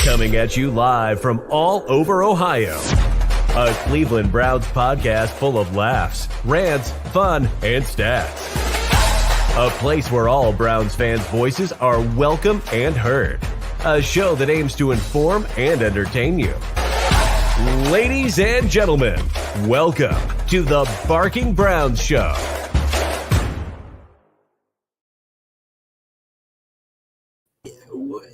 Coming at you live from all over Ohio. A Cleveland Browns podcast full of laughs, rants, fun, and stats. A place where all Browns fans' voices are welcome and heard. A show that aims to inform and entertain you. Ladies and gentlemen, welcome to the Barking Browns Show.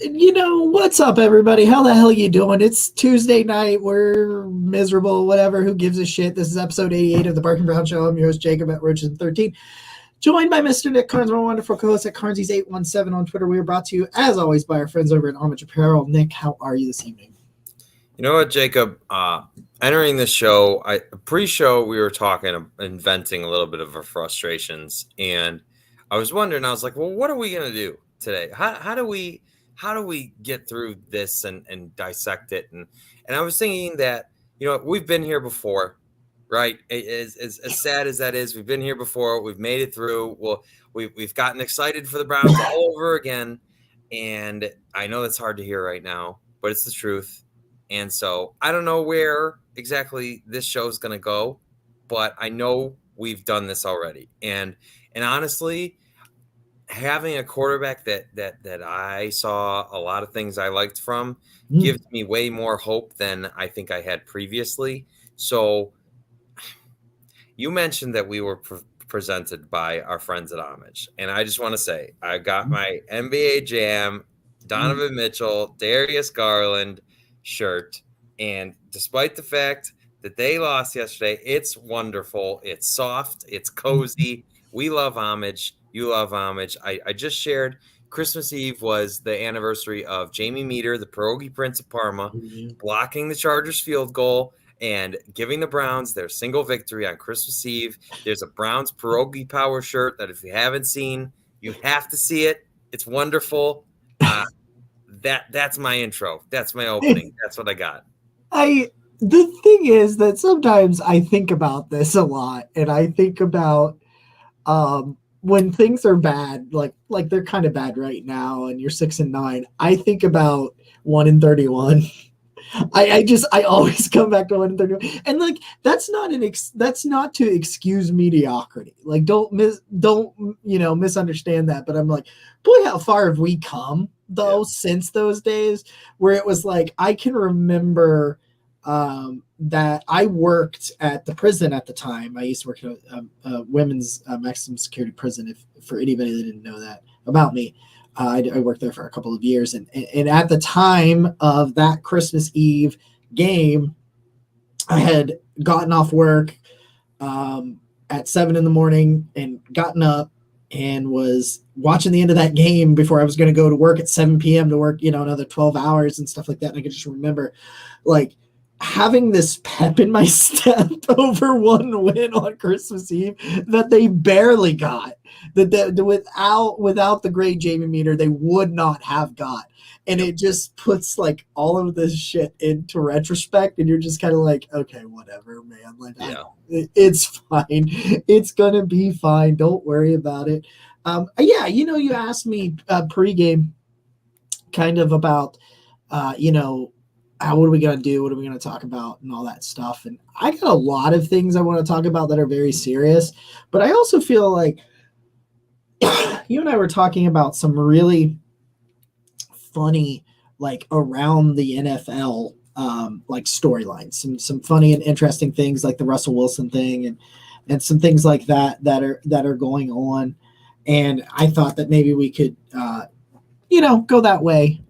You know, what's up, everybody? How the hell you doing? It's Tuesday night. We're miserable, whatever. Who gives a shit? This is episode 88 of the Barking Brown Show. I'm your host, Jacob at Roaches13. Joined by Mr. Nick Carnes, my wonderful co-host at Carnesies817 on Twitter. We are brought to you, as always, by our friends over at Homage Apparel. Nick, how are you this evening? You know what, Jacob? Entering the show, pre-show, we were talking and venting a little bit of our frustrations. And I was wondering, I was like, well, what are we going to do today? How do we get through this and dissect it? And I was thinking that, you know, we've been here before, right? As sad as that is, we've been here before. We've made it through. Well, we've gotten excited for the Browns all over again. And I know that's hard to hear right now, but it's the truth. And so I don't know where exactly this show is going to go, but I know we've done this already. And honestly, having a quarterback that I saw a lot of things I liked from gives me way more hope than I think I had previously. So you mentioned that we were presented by our friends at Homage. And I just want to say, I got my NBA Jam, Donovan Mitchell, Darius Garland shirt. And despite the fact that they lost yesterday, it's wonderful. It's soft. It's cozy. We love Homage. You love Homage. I just shared Christmas Eve was the anniversary of Jamie Meter, the pierogi Prince of Parma, blocking the Chargers field goal and giving the Browns their single victory on Christmas Eve. There's a Browns pierogi power shirt that if you haven't seen, you have to see it. It's wonderful. That's my intro. That's my opening. That's what I got. The thing is that sometimes I think about this a lot, and I think about when things are bad, like they're kind of bad right now, and you're 6-9. I think about 1-31. I always come back to 1-31, and like that's not to excuse mediocrity. Like don't misunderstand that. But I'm like, boy, how far have we come though since those days where it was like I can remember. That I worked at the prison at the time. I used to work at a women's maximum security prison. For anybody that didn't know that about me, I worked there for a couple of years. And at the time of that Christmas Eve game, I had gotten off work at 7 a.m. and gotten up and was watching the end of that game before I was going to go to work at 7 p.m. to work, another 12 hours and stuff like that. And I could just remember like having this pep in my step over one win on Christmas Eve that they barely got, that without the great Jamie Meter, they would not have got. And it just puts like all of this shit into retrospect, and you're just kind of like, okay, whatever, man. Like, it's fine. It's going to be fine. Don't worry about it. You asked me pregame kind of about, what are we going to do? What are we going to talk about and all that stuff? And I got a lot of things I want to talk about that are very serious, but I also feel like you and I were talking about some really funny, like around the NFL, like storylines, some funny and interesting things like the Russell Wilson thing and some things like that are going on. And I thought that maybe we could, go that way.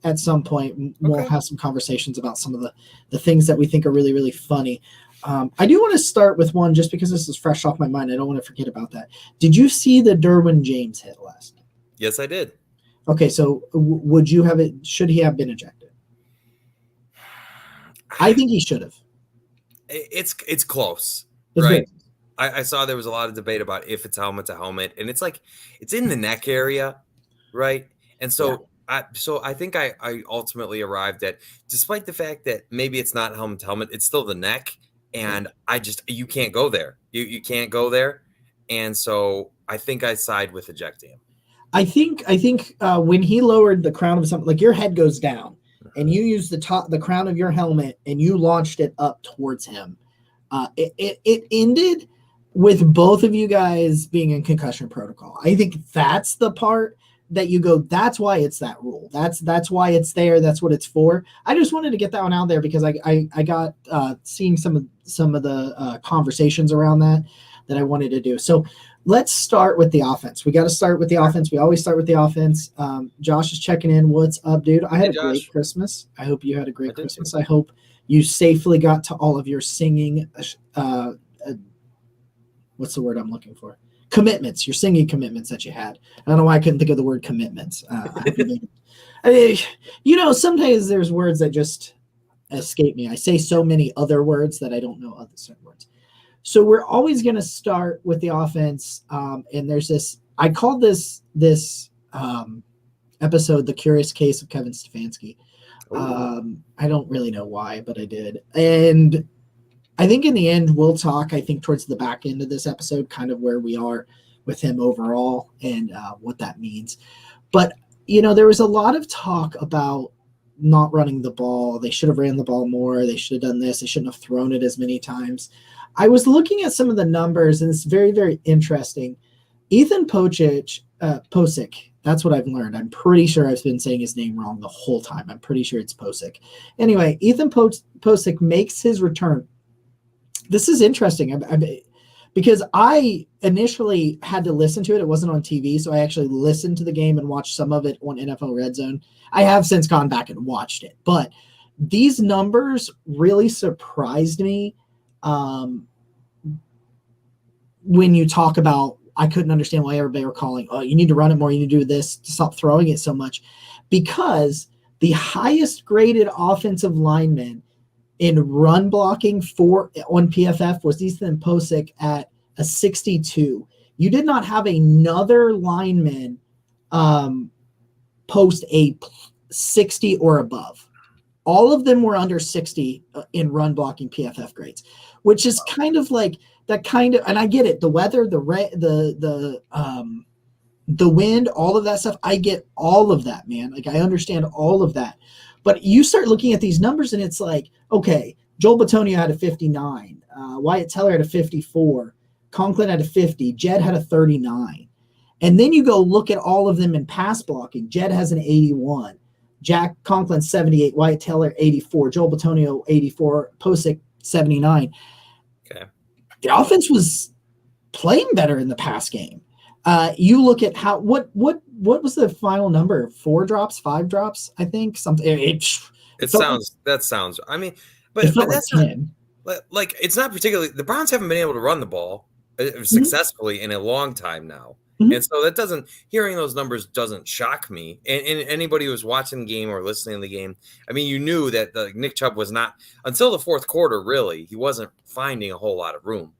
At some point, we'll have some conversations about some of the things that we think are really, really funny. I do want to start with one just because this is fresh off my mind. I don't want to forget about that. Did you see the Derwin James hit last night? Yes, I did. Okay, so would you have it? Should he have been ejected? I think he should have. It's close, right? I saw there was a lot of debate about if it's helmet to helmet, and it's like it's in the neck area, right? And so. Yeah. I think I ultimately arrived at, despite the fact that maybe it's not helmet to helmet, it's still the neck. And you can't go there. You can't go there. And so I think I side with ejecting him. I think when he lowered the crown of something, like your head goes down and you used the crown of your helmet, and you launched it up towards him. It ended with both of you guys being in concussion protocol. I think that's the part that you go, that's why it's that rule. That's why it's there. That's what it's for. I just wanted to get that one out there because I got seeing some of the conversations around that I wanted to do. So let's start with the offense. We got to start with the offense. We always start with the offense. Josh is checking in. What's up, dude? I had a great Christmas. I hope you had a great Christmas. I hope you safely got to all of your singing. What's the word I'm looking for? Commitments. Your singing commitments that you had. I don't know why I couldn't think of the word commitments. Sometimes there's words that just escape me. I say so many other words that I don't know other certain words. So we're always going to start with the offense. And there's this, I called this episode, The Curious Case of Kevin Stefanski. I don't really know why, but I did. And I think in the end, we'll talk, I think, towards the back end of this episode, kind of where we are with him overall and what that means. But, there was a lot of talk about not running the ball. They should have ran the ball more. They should have done this. They shouldn't have thrown it as many times. I was looking at some of the numbers, and it's very, very interesting. Ethan Posick, that's what I've learned. I'm pretty sure I've been saying his name wrong the whole time. I'm pretty sure it's Posick. Anyway, Ethan Posick makes his return. This is interesting because I initially had to listen to it. It wasn't on TV, so I actually listened to the game and watched some of it on NFL Red Zone. I have since gone back and watched it, but these numbers really surprised me when you talk about, I couldn't understand why everybody were calling, oh, you need to run it more, you need to do this, to stop throwing it so much, because the highest graded offensive lineman in run blocking on PFF was Ethan Posick at a 62. You did not have another lineman post a 60 or above. All of them were under 60 in run blocking PFF grades, which is kind of like that kind of, and I get it. The weather, the wind, all of that stuff. I get all of that, man. Like I understand all of that. But you start looking at these numbers and it's like, okay, Joel Bitonio had a 59. Wyatt Teller had a 54. Conklin had a 50. Jed had a 39. And then you go look at all of them in pass blocking. Jed has an 81. Jack Conklin, 78. Wyatt Teller, 84. Joel Bitonio, 84. Posick, 79. Okay. The offense was playing better in the pass game. You look at what was the final number? 4 drops, 5 drops, I think. Something. It sounds. I mean, but that's like it's not particularly. The Browns haven't been able to run the ball successfully in a long time now, and so that doesn't. Hearing those numbers doesn't shock me. And anybody who was watching the game or listening to the game, I mean, you knew that Nick Chubb was not until the fourth quarter. Really, he wasn't finding a whole lot of room.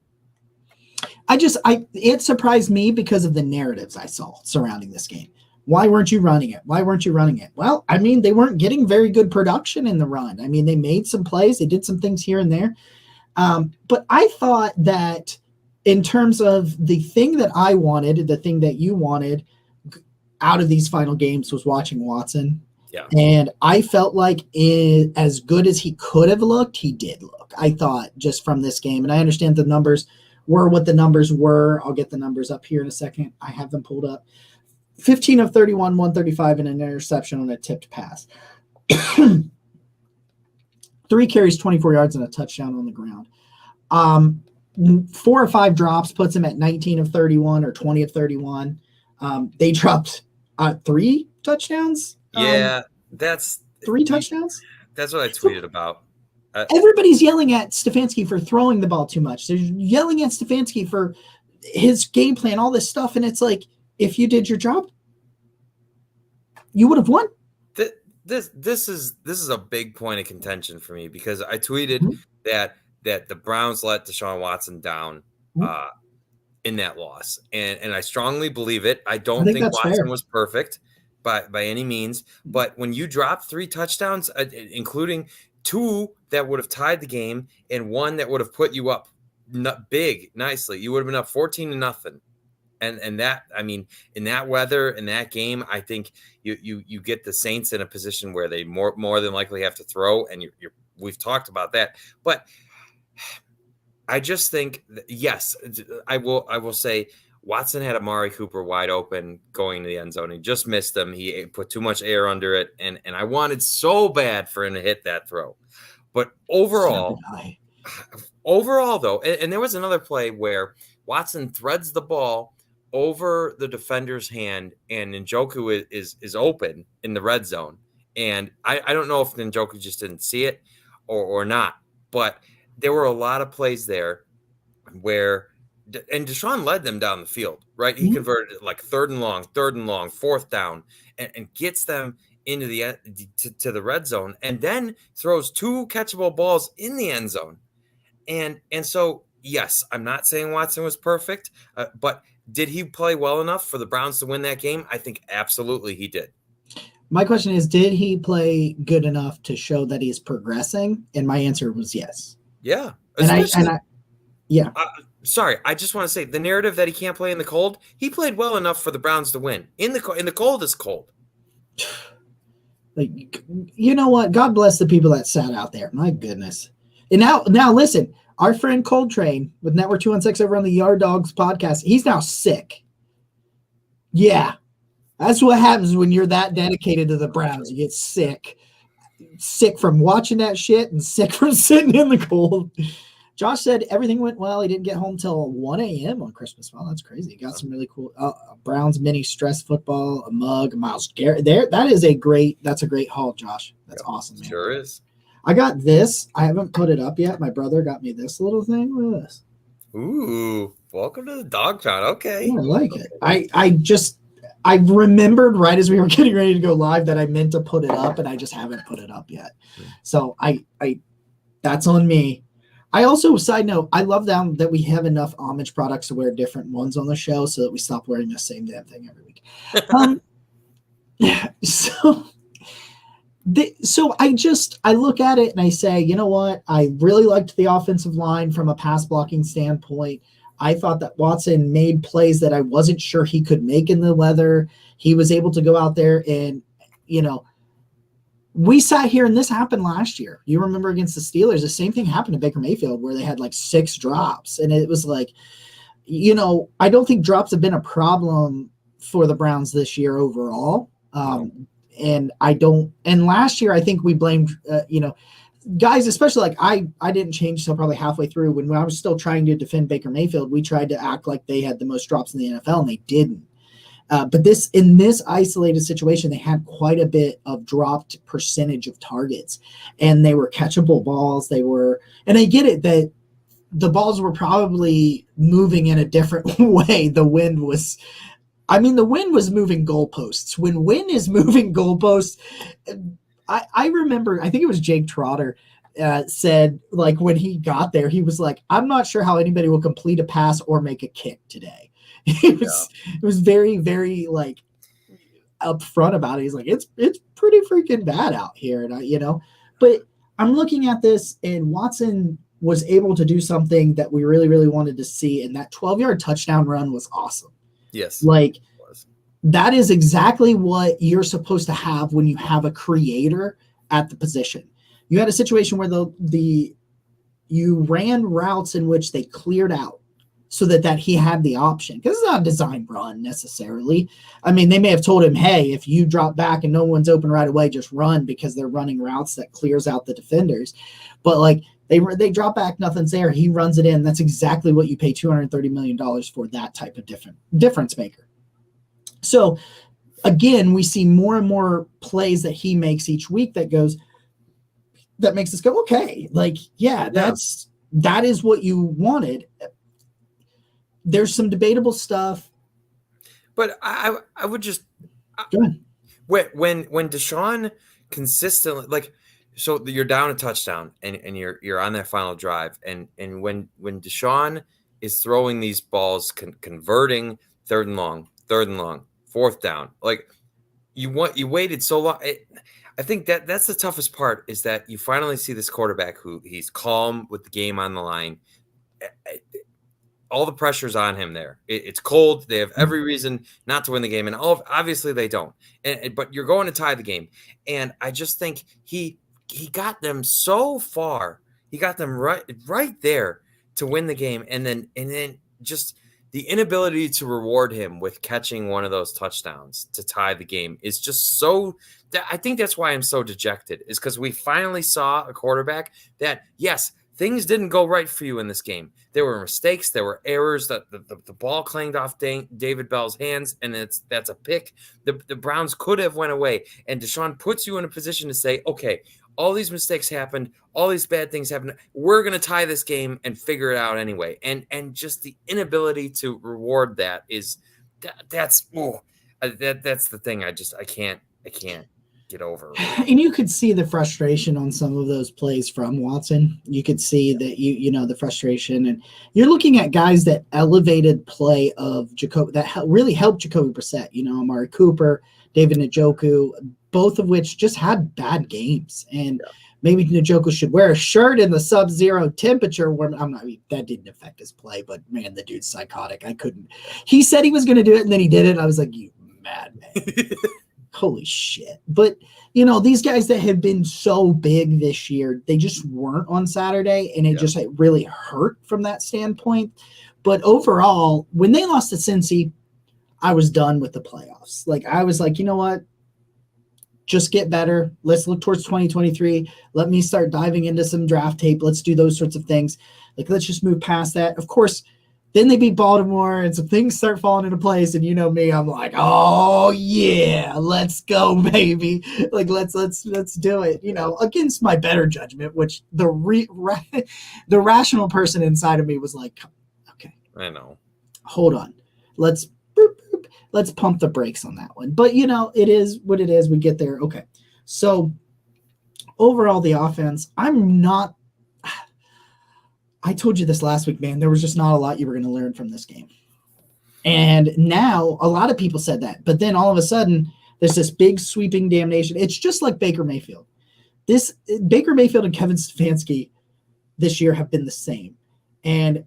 It surprised me because of the narratives I saw surrounding this game. Why weren't you running it? Why weren't you running it? Well, I mean, they weren't getting very good production in the run. I mean, they made some plays. They did some things here and there. But I thought that in terms of the thing that I wanted, the thing that you wanted out of these final games was watching Watson. Yeah. And I felt like as good as he could have looked, he did look. I thought just from this game. And I understand the numbers were what the numbers were. I'll get the numbers up here in a second. I have them pulled up. 15 of 31, 135, and an interception on a tipped pass. 3 carries, 24 yards, and a touchdown on the ground. 4 or 5 drops puts him at 19 of 31 or 20 of 31. They dropped 3 touchdowns. Yeah, that's 3 touchdowns. That's what I tweeted about. Everybody's yelling at Stefanski for throwing the ball too much. They're yelling at Stefanski for his game plan, all this stuff, and it's like, if you did your job, you would have won. This is a big point of contention for me because I tweeted that the Browns let Deshaun Watson down in that loss, and I strongly believe it. I don't think Watson was perfect by any means, but when you drop 3 touchdowns, including 2 that would have tied the game and 1 that would have put you up big nicely, you would have been up 14-0. And that, I mean, in that weather, in that game, I think you get the Saints in a position where they more than likely have to throw, and we've talked about that. But I just think yes, I will say Watson had Amari Cooper wide open going to the end zone. He just missed him. He put too much air under it, and I wanted so bad for him to hit that throw. But overall though, and there was another play where Watson threads the ball over the defender's hand, and Njoku is open in the red zone. And I don't know if Njoku just didn't see it or not, but there were a lot of plays there where, and Deshaun led them down the field, right? He converted it like third and long, fourth down, and gets them into to the red zone, and then throws 2 catchable balls in the end zone. And so, yes, I'm not saying Watson was perfect, but did he play well enough for the Browns to win that game? I think absolutely he did. My question is, did he play good enough to show that he's progressing? And my answer was yes. Yeah. Yeah. Sorry, I just want to say the narrative that he can't play in the cold, he played well enough for the Browns to win. In the cold is cold. Like, you know what? God bless the people that sat out there. My goodness. And now listen, our friend Coltrane with Network 216 over on the Yard Dogs podcast, he's now sick. Yeah. That's what happens when you're that dedicated to the Browns. You get sick. Sick from watching that shit and sick from sitting in the cold. Josh said everything went well. He didn't get home till 1 a.m. on Christmas. Wow, that's crazy. He got some really cool Browns mini stress football, a mug, Miles Garrett. That's a great haul, Josh. That's awesome, man. Sure is. I got this. I haven't put it up yet. My brother got me this little thing. Look at this. Ooh, welcome to the dog pound. Okay. Yeah, I like it. I remembered right as we were getting ready to go live that I meant to put it up, and I just haven't put it up yet. So I that's on me. I also, side note, I love that we have enough homage products to wear different ones on the show so that we stop wearing the same damn thing every week. So I look at it and I say, you know what? I really liked the offensive line from a pass blocking standpoint. I thought that Watson made plays that I wasn't sure he could make in the weather. He was able to go out there and, we sat here and this happened last year. You remember against the Steelers, the same thing happened to Baker Mayfield where they had like 6 drops. And it was like, I don't think drops have been a problem for the Browns this year overall. And last year, I think we blamed, guys, especially like I didn't change until probably halfway through when I was still trying to defend Baker Mayfield. We tried to act like they had the most drops in the NFL and they didn't. But in this isolated situation, they had quite a bit of dropped percentage of targets, and they were catchable balls. And I get it that the balls were probably moving in a different way. The wind was moving goalposts. When wind is moving goalposts, I remember, I think it was Jake Trotter said, like, when he got there, he was like, I'm not sure how anybody will complete a pass or make a kick today. It was very, very like upfront about it. He's like, it's pretty freaking bad out here. And but I'm looking at this and Watson was able to do something that we really, really wanted to see. And that 12-yard touchdown run was awesome. Yes. Like that is exactly what you're supposed to have when you have a creator at the position. You had a situation where you ran routes in which they cleared out so that he had the option, because it's not a design run necessarily. I mean, they may have told him, hey, if you drop back and no one's open right away, just run, because they're running routes that clears out the defenders. But like they drop back, nothing's there. He runs it in. That's exactly what you pay $230 million for, that type of difference maker. So again, we see more and more plays that he makes each week that makes us go, okay, like, that is what you wanted. There's some debatable stuff, but I would just go ahead. when Deshaun consistently, like, so you're down a touchdown and you're on that final drive, and when Deshaun is throwing these balls, converting third and long, fourth down, like you waited so long. I think that's the toughest part, is that you finally see this quarterback who he's calm with the game on the line. all the pressure's on him there. It's cold. They have every reason not to win the game, and obviously they don't. But you're going to tie the game, and I just think he got them so far. He got them right there to win the game, and then just the inability to reward him with catching one of those touchdowns to tie the game is just so. I think that's why I'm so dejected, is because we finally saw a quarterback that, yes, things didn't go right for you in this game. There were mistakes. There were errors. The ball clanged off David Bell's hands, and that's a pick. The Browns could have went away, and Deshaun puts you in a position to say, okay, all these mistakes happened. All these bad things happened. We're going to tie this game and figure it out anyway. And just the inability to reward that is that's the thing. I can't get over. And you could see the frustration on some of those plays from Watson. You could see that you know the frustration, and you're looking at guys that elevated play of Jacoby that really helped Jacoby Brissett. You know, Amari Cooper, David Njoku, both of which just had bad games. And maybe Njoku should wear a shirt in the sub-zero temperature. Where that didn't affect his play, but man, the dude's psychotic. I couldn't. He said he was going to do it, and then he did it. I was like, you madman. Holy shit. But, you know, these guys that have been so big this year, they just weren't on Saturday, and it just really hurt from that standpoint. But overall, when they lost to Cincy, I was done with the playoffs. Like, I was like, you know what? Just get better. Let's look towards 2023. Let me start diving into some draft tape. Let's do those sorts of things. Like, let's just move past that. Of course, then they beat Baltimore, and some things start falling into place. And you know me, I'm like, oh yeah, let's go, baby. Like let's do it. You know, against my better judgment, which the rational person inside of me was like, okay, I know. Hold on, let's pump the brakes on that one. But you know, it is what it is. We get there. Okay, so overall, the offense, I told you this last week, man. There was just not a lot you were going to learn from this game. And now a lot of people said that. But then all of a sudden, there's this big sweeping damnation. It's just like Baker Mayfield. Baker Mayfield and Kevin Stefanski this year have been the same.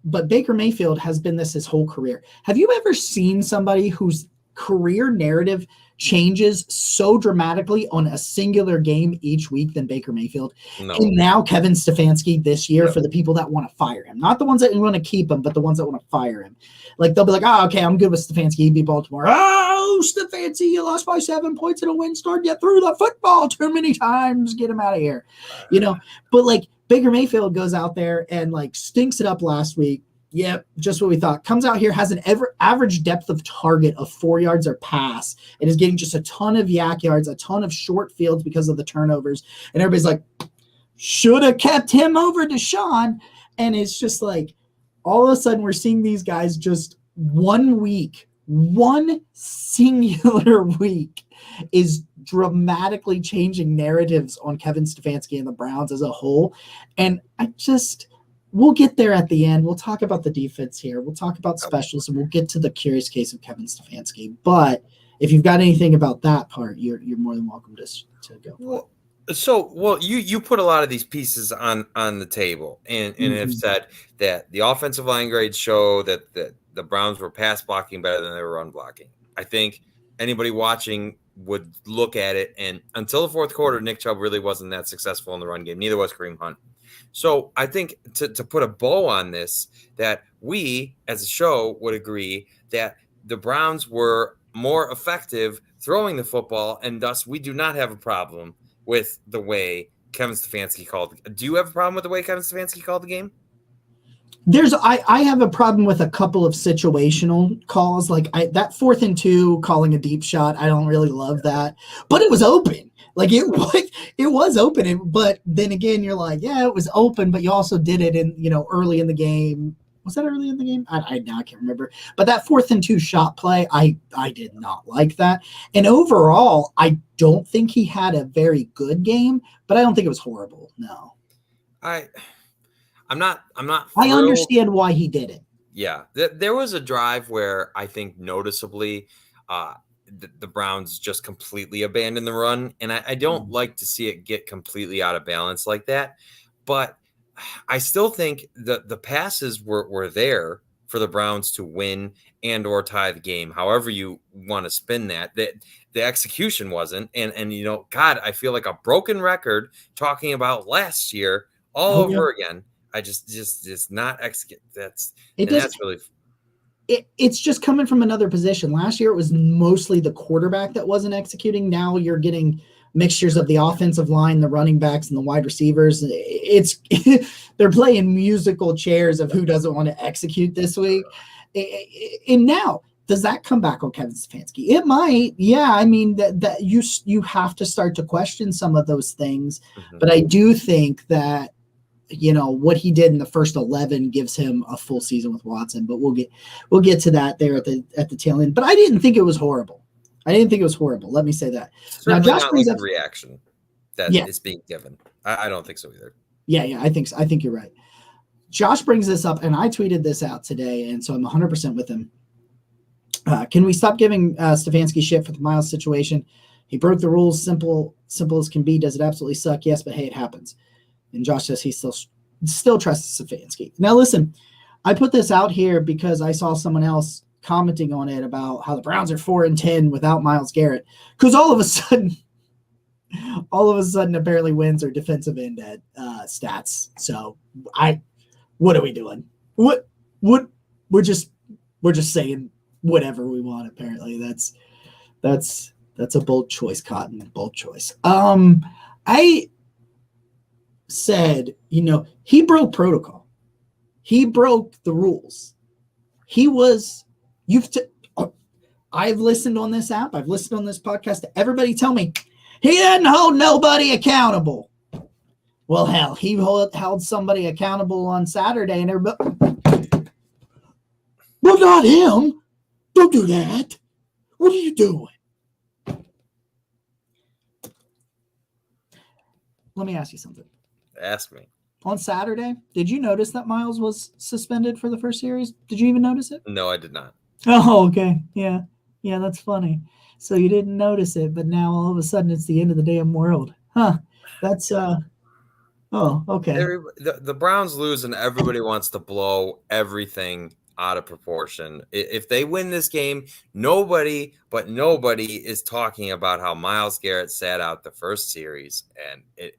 But Baker Mayfield has been this his whole career. Have you ever seen somebody whose career narrative changes so dramatically on a singular game each week than Baker Mayfield? No. And now Kevin Stefanski this year, for the people that want to fire him, not the ones that want to keep him, but the ones that want to fire him. Like they'll be like, oh, okay, I'm good with Stefanski. He beat Baltimore. Oh, Stefanski, you lost by 7 points in a win start. You threw the football too many times. Get him out of here. You know, but like Baker Mayfield goes out there and like stinks it up last week. Yep, just what we thought. Comes out here, has an average depth of target of 4 yards or pass, and is getting just a ton of yak yards, a ton of short fields because of the turnovers. And everybody's like, should have kept him over Deshaun. And it's just like, all of a sudden, we're seeing these guys just 1 week, one singular week is dramatically changing narratives on Kevin Stefanski and the Browns as a whole. And we'll get there at the end. We'll talk about the defense here. We'll talk about specials, and we'll get to the curious case of Kevin Stefanski. But if you've got anything about that part, you're more than welcome to go. You put a lot of these pieces on the table and have said that the offensive line grades show that the Browns were pass blocking better than they were run blocking. I think anybody watching would look at it, and until the fourth quarter, Nick Chubb really wasn't that successful in the run game. Neither was Kareem Hunt. So I think to put a bow on this, that we as a show would agree that the Browns were more effective throwing the football, and thus we do not have a problem with the way Kevin Stefanski called. Do you have a problem with the way Kevin Stefanski called the game? I have a problem with a couple of situational calls, like that 4th and 2 calling a deep shot. I don't really love that, but it was open. Like it was open, but then again, you're like, yeah, it was open, but you also did it in, early in the game. Was that early in the game? I can't remember. But that 4th and 2 shot play, I did not like that. And overall, I don't think he had a very good game, but I don't think it was horrible. No. I'm not. I understand why he did it. Yeah, there was a drive where I think noticeably, the Browns just completely abandoned the run, and I don't like to see it get completely out of balance like that. But I still think the passes were there for the Browns to win and or tie the game, however you want to spin that. The execution wasn't. And you know, God, I feel like a broken record talking about last year all over again. I just not execute. That's really. It's just coming from another position. Last year, it was mostly the quarterback that wasn't executing. Now you're getting mixtures of the offensive line, the running backs, and the wide receivers. It's they're playing musical chairs of who doesn't want to execute this week. And now, does that come back on Kevin Stefanski? It might. Yeah, I mean that you have to start to question some of those things. Mm-hmm. But I do think that, you know, what he did in the first 11 gives him a full season with Watson, but we'll get to that there at the tail end. But I didn't think it was horrible. Let me say that. Certainly now, Josh brings up the reaction that is being given. I don't think so either. Yeah, I think you're right. Josh brings this up, and I tweeted this out today, and so I'm 100% with him. Can we stop giving Stefanski shit for the Miles situation? He broke the rules, simple as can be. Does it absolutely suck? Yes, but hey, it happens. And Josh says he still trusts Stefanski. Now, listen, I put this out here because I saw someone else commenting on it about how the Browns are 4-10 without Myles Garrett. Because all of a sudden, apparently wins are defensive end at stats. So what are we doing? What we're just saying whatever we want. Apparently, that's a bold choice, Cotton. Bold choice. I said, you know, he broke protocol. He broke the rules. I've listened on this app. I've listened on this podcast to everybody tell me he didn't hold nobody accountable. Well, hell, he held somebody accountable on Saturday, and everybody, well, not him. Don't do that. What are you doing? Let me ask you something. Ask me. On Saturday, did you notice that Myles was suspended for the first series? Did you even notice it? No, I did not. Oh, okay. Yeah, that's funny. So you didn't notice it, but now all of a sudden it's the end of the damn world. Huh. That's, oh, okay. The Browns lose and everybody wants to blow everything out of proportion. If they win this game, nobody is talking about how Myles Garrett sat out the first series. And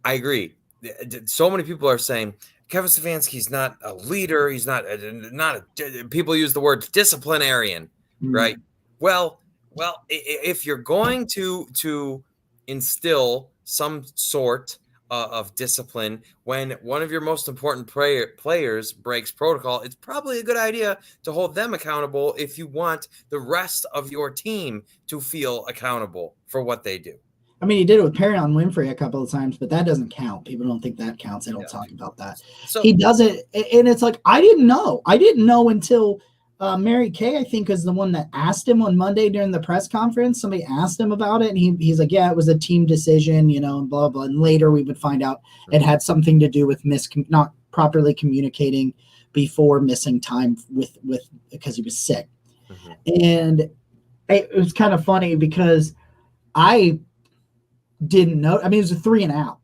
I agree. So many people are saying Kevin Stefanski's not a leader. He's not people use the word disciplinarian, right? Well, if you're going to instill some sort of discipline when one of your most important players breaks protocol, it's probably a good idea to hold them accountable if you want the rest of your team to feel accountable for what they do. I mean, he did it with Perry on Winfrey a couple of times, but that doesn't count. People don't think that counts. They don't talk about that. So he does it, and it's like, I didn't know until Mary Kay, I think, is the one that asked him on Monday during the press conference. Somebody asked him about it, and he's like, yeah, it was a team decision, you know, and blah, blah. And later we would find out it had something to do with not properly communicating before missing time with because he was sick. Mm-hmm. And it was kind of funny because I didn't know. I mean, it was a 3-and-out.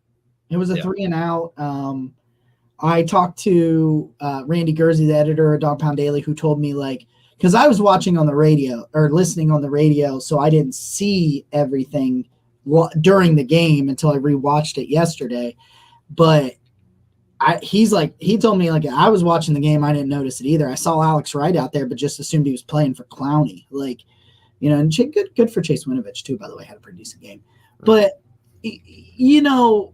It was a 3-and-out. I talked to Randy Gurzy, the editor of Dog Pound Daily, who told me, like, because I was watching on the radio or listening on the radio, so I didn't see everything during the game until I rewatched it yesterday. But he told me, like, I was watching the game, I didn't notice it either. I saw Alex Wright out there, but just assumed he was playing for Clowney. Like, you know, and good for Chase Winovich too, by the way, had a pretty decent game. But, you know,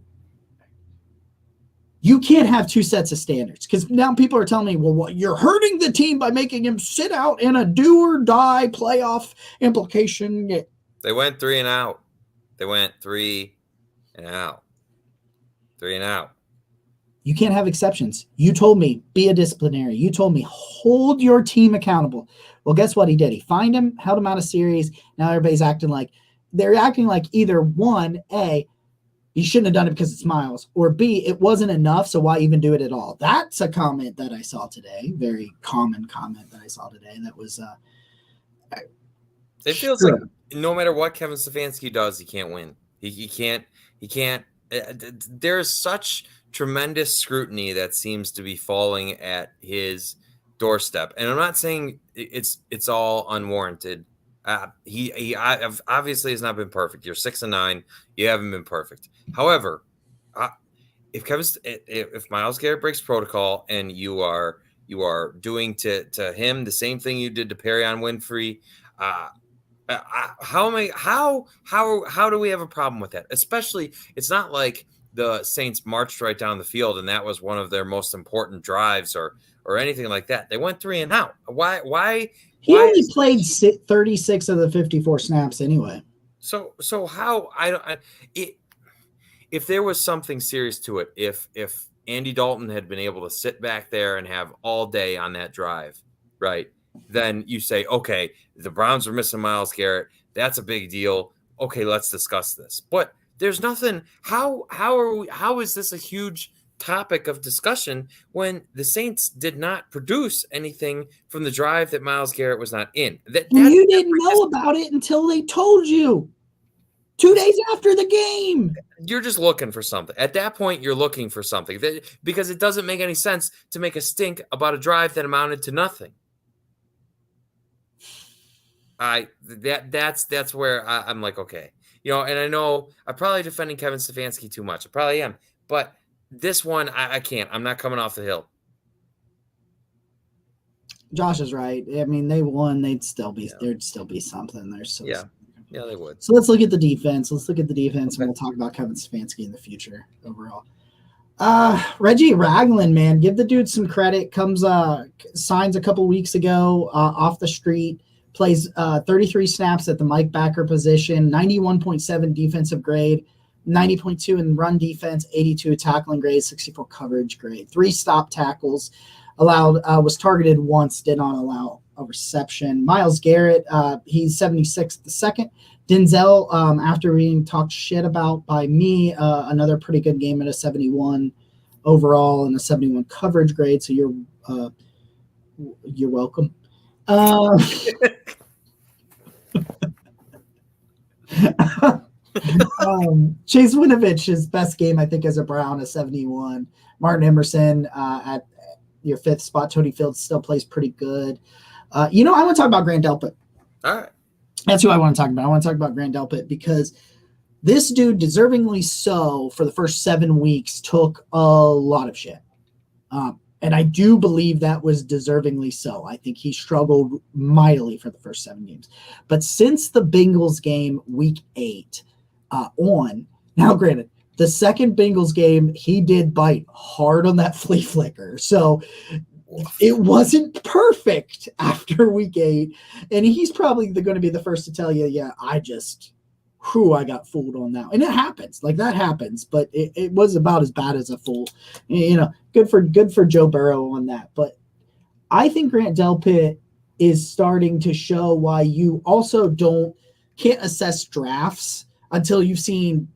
you can't have two sets of standards, because now people are telling me, well, you're hurting the team by making him sit out in a do or die playoff implication. They went 3-and-out. They went 3-and-out. 3-and-out. You can't have exceptions. You told me be a disciplinary. You told me hold your team accountable. Well, guess what he did? He fined him, held him out of series. Now everybody's acting like either one, A, you shouldn't have done it because it's Myles, or B, it wasn't enough, so why even do it at all? That's a comment that I saw today, very common comment that I saw today. That was it feels like no matter what Kevin Stefanski does, he can't win. He can't. There's such tremendous scrutiny that seems to be falling at his doorstep. And I'm not saying it's all unwarranted. He obviously has not been perfect. You're 6-9. You haven't been perfect. However, if Myles Garrett breaks protocol and you are doing to him the same thing you did to Perion Winfrey, how do we have a problem with that? Especially, it's not like the Saints marched right down the field and that was one of their most important drives or anything like that. They went 3 and out. Why? He only played 36 of the 54 snaps anyway. So how if there was something serious to it, if Andy Dalton had been able to sit back there and have all day on that drive, right? Then you say, okay, the Browns are missing Myles Garrett. That's a big deal. Okay, let's discuss this. But there's nothing. How is this a huge topic of discussion when the Saints did not produce anything from the drive that Myles Garrett was not in? You didn't know about it until they told you 2 days after the game. You're just looking for something. At that point, you're looking for something because it doesn't make any sense to make a stink about a drive that amounted to nothing. That's where I'm like, okay, and I know I'm probably defending Kevin Stefanski too much. I probably am, but this one I can't. I'm not coming off the hill. Josh is right. I mean, they won. There'd still be something. There's so yeah, they would. So let's look at the defense. And we'll talk about Kevin Stefanski in the future overall. Reggie Ragland, man, give the dude some credit. Signs a couple weeks ago off the street. Plays 33 snaps at the Mike Backer position, 91.7 defensive grade, 90.2 in run defense, 82 tackling grade, 64 coverage grade, 3 stop tackles, was targeted once, did not allow a reception. Myles Garrett, he's 76th the second. Denzel, after being talked shit about by me, another pretty good game at a 71 overall and a 71 coverage grade. So you're welcome. Chase Winovich, best game, I think, as a Brown, a 71. Martin Emerson at your 5th spot. Tony Fields still plays pretty good. I want to talk about Grant Delpit. All right. That's who I want to talk about. I want to talk about Grant Delpit because this dude, deservingly so, for the first 7 weeks, took a lot of shit. And I do believe that was deservingly so. I think he struggled mightily for the first 7 games. But since the Bengals game, week 8, now granted, the second Bengals game, he did bite hard on that flea flicker. So it wasn't perfect after week 8. And he's probably going to be the first to tell you, yeah, I got fooled on that. And it happens. Like, that happens. But it was about as bad as a fool. Good for Joe Burrow on that. But I think Grant Delpit is starting to show why you also can't assess drafts until you've seen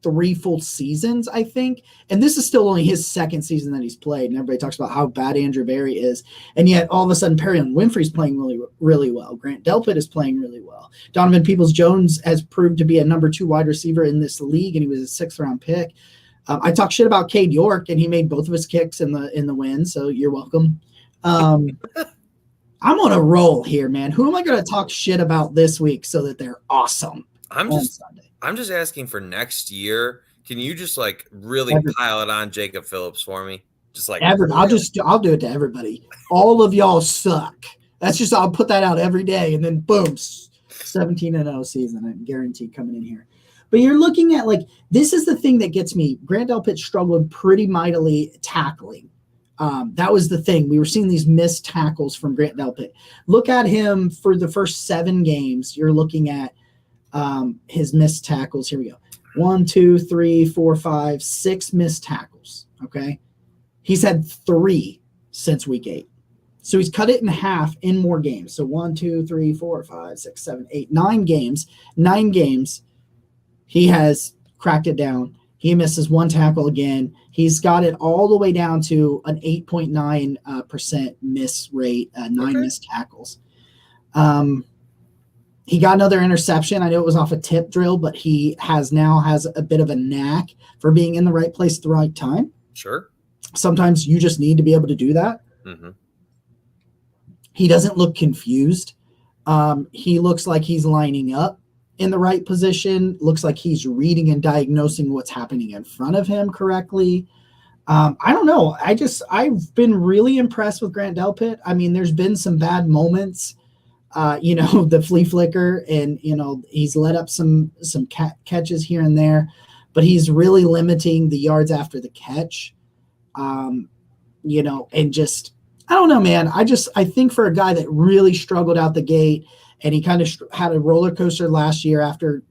3 full seasons, I think. And this is still only his second season that he's played. And everybody talks about how bad Andrew Berry is. And yet all of a sudden, Perion Winfrey's playing really, really well. Grant Delpit is playing really well. Donovan Peoples-Jones has proved to be a number 2 wide receiver in this league, and he was a 6th round pick. I talked shit about Cade York, and he made both of his kicks in the win. So you're welcome. I'm on a roll here, man. Who am I going to talk shit about this week so that they're awesome? I'm just asking for next year. Can you just really pile it on Jacob Phillips for me? Just I'll do it to everybody. All of y'all suck. I'll put that out every day, and then boom, 17-0 season. I'm guaranteed coming in here. But you're looking at this is the thing that gets me. Grant Delpit struggled pretty mightily tackling. That was the thing. We were seeing these missed tackles from Grant Delpit. Look at him for the first 7 games. You're looking at his missed tackles. Here we go. 1, 2, 3, 4, 5, 6 missed tackles. Okay. He's had 3 since week 8. So he's cut it in half in more games. So 1, 2, 3, 4, 5, 6, 7, 8, 9 games. 9 games. He has cracked it down. He misses 1 tackle again. He's got it all the way down to an 8.9% miss rate, 9 missed tackles. He got another interception. I know it was off a tip drill, but he has a bit of a knack for being in the right place at the right time. Sure. Sometimes you just need to be able to do that. Mm-hmm. He doesn't look confused. He looks like he's lining up in the right position. Looks like he's reading and diagnosing what's happening in front of him correctly. I don't know. I've been really impressed with Grant Delpit. I mean, there's been some bad moments, the flea flicker, and, he's let up some catches here and there, but he's really limiting the yards after the catch. And just, I don't know, man. I think for a guy that really struggled out the gate, and he kind of had a roller coaster last year after,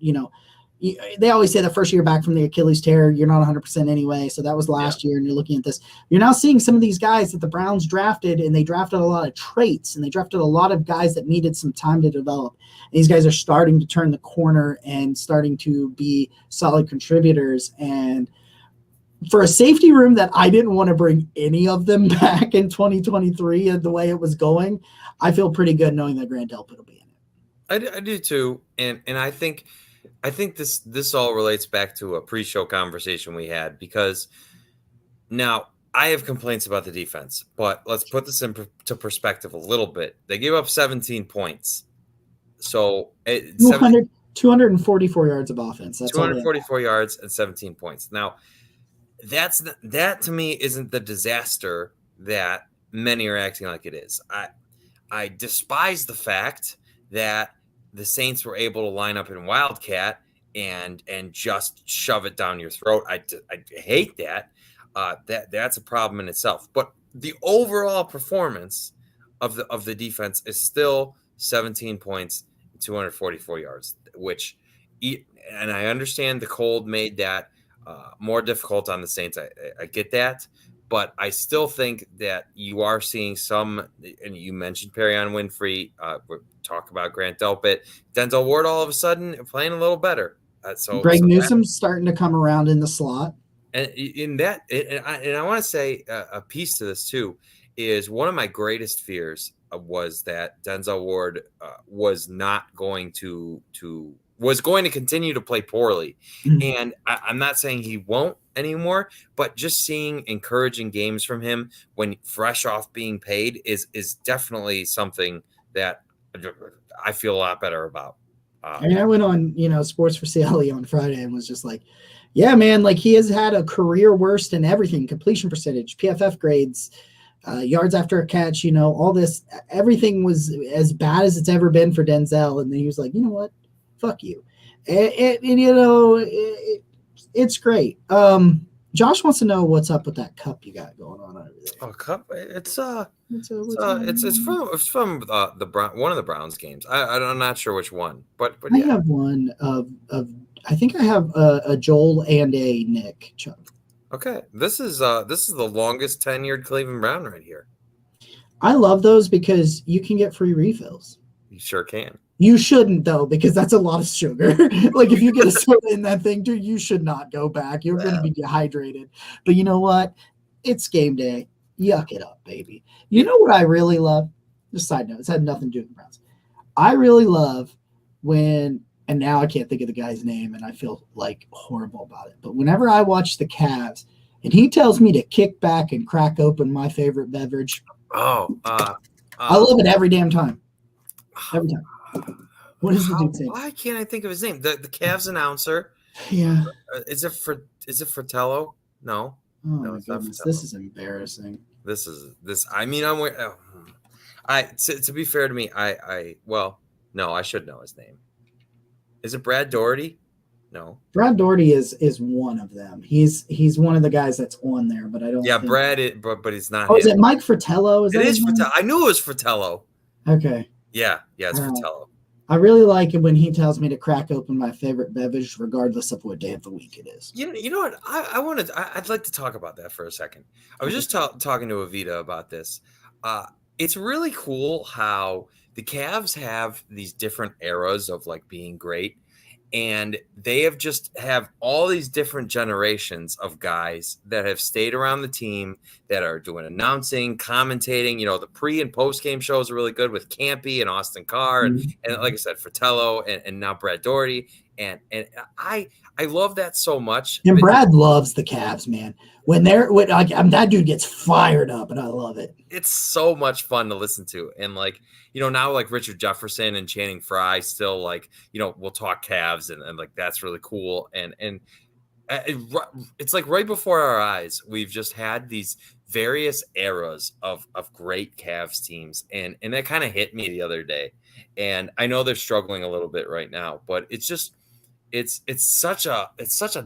they always say the first year back from the Achilles tear, you're not 100% anyway. So that was last year, and you're looking at this. You're now seeing some of these guys that the Browns drafted, and they drafted a lot of traits, and they drafted a lot of guys that needed some time to develop. And these guys are starting to turn the corner and starting to be solid contributors. And for a safety room that I didn't want to bring any of them back in 2023 and the way it was going, I feel pretty good knowing that Grant Delpit will be in it. I do too. And I think this all relates back to a pre-show conversation we had, because now I have complaints about the defense, but let's put this into perspective a little bit. They gave up 17 points. So 244 yards of offense. That's 244 yards and 17 points. Now, that to me isn't the disaster that many are acting like it is. I despise the fact that the Saints were able to line up in Wildcat and just shove it down your throat. I hate that. That's a problem in itself. But the overall performance of the defense is still 17 points, 244 yards, which, and I understand the cold made that more difficult on the Saints. I get that. But I still think that you are seeing some, and you mentioned Perion Winfrey, talk about Grant Delpit, Denzel Ward all of a sudden playing a little better. Greg Newsom's starting to come around in the slot. And I want to say a piece to this too is one of my greatest fears was that Denzel Ward was going to continue to play poorly. Mm-hmm. And I'm not saying he won't anymore, but just seeing encouraging games from him when fresh off being paid is definitely something that I feel a lot better about. I went on, Sports for CLE on Friday and was just like, yeah, man, like he has had a career worst in everything: completion percentage, PFF grades, yards after a catch, all this, everything was as bad as it's ever been for Denzel. And then he was like, you know what? Fuck you. It's great. Josh wants to know what's up with that cup you got going on over there. Oh, cup! It's from the Brown, one of the Browns games. I'm not sure which one, but I have one of I think I have a Joel and a Nick Chubb. Okay, this is the longest tenured Cleveland Brown right here. I love those because you can get free refills. You sure can. You shouldn't, though, because that's a lot of sugar. Like, if you get a soda in that thing, dude, you should not go back. You're going to be dehydrated. But you know what? It's game day. Yuck it up, baby. You know what I really love? Just side note. It's had nothing to do with the Browns. I really love when, and now I can't think of the guy's name, and I feel, like, horrible about it. But whenever I watch the Cavs, and he tells me to kick back and crack open my favorite beverage, I love it every damn time. Every time. What is the dude's name? Why can't I think of his name? The Cavs announcer. Yeah. Is it Fratello? No. Oh no, my goodness. This is embarrassing. I mean, to be fair to me, no, I should know his name. Is it Brad Doherty? No. Brad Doherty is one of them. He's one of the guys that's on there, but I don't. Yeah, Brad, but he's not. Oh, is it Mike Fratello? It is Fratello. I knew it was Fratello. Okay. Yeah, it's Fratello. I really like it when he tells me to crack open my favorite beverage, regardless of what day of the week it is. You know what? I'd like to talk about that for a second. I was just talking to Avita about this. It's really cool how the Cavs have these different eras of like being great. And they have all these different generations of guys that have stayed around the team that are doing announcing, commentating. The pre and post game shows are really good with Campy and Austin Carr and like I said, Fratello and now Brad Doherty. And I love that so much. And Brad loves the Cavs, man. When that dude gets fired up, and I love it. It's so much fun to listen to. And like, now like Richard Jefferson and Channing Frye still like, we'll talk Cavs and like, that's really cool. And it's like right before our eyes, we've just had these various eras of great Cavs teams. And that kind of hit me the other day. And I know they're struggling a little bit right now, but it's just, it's such a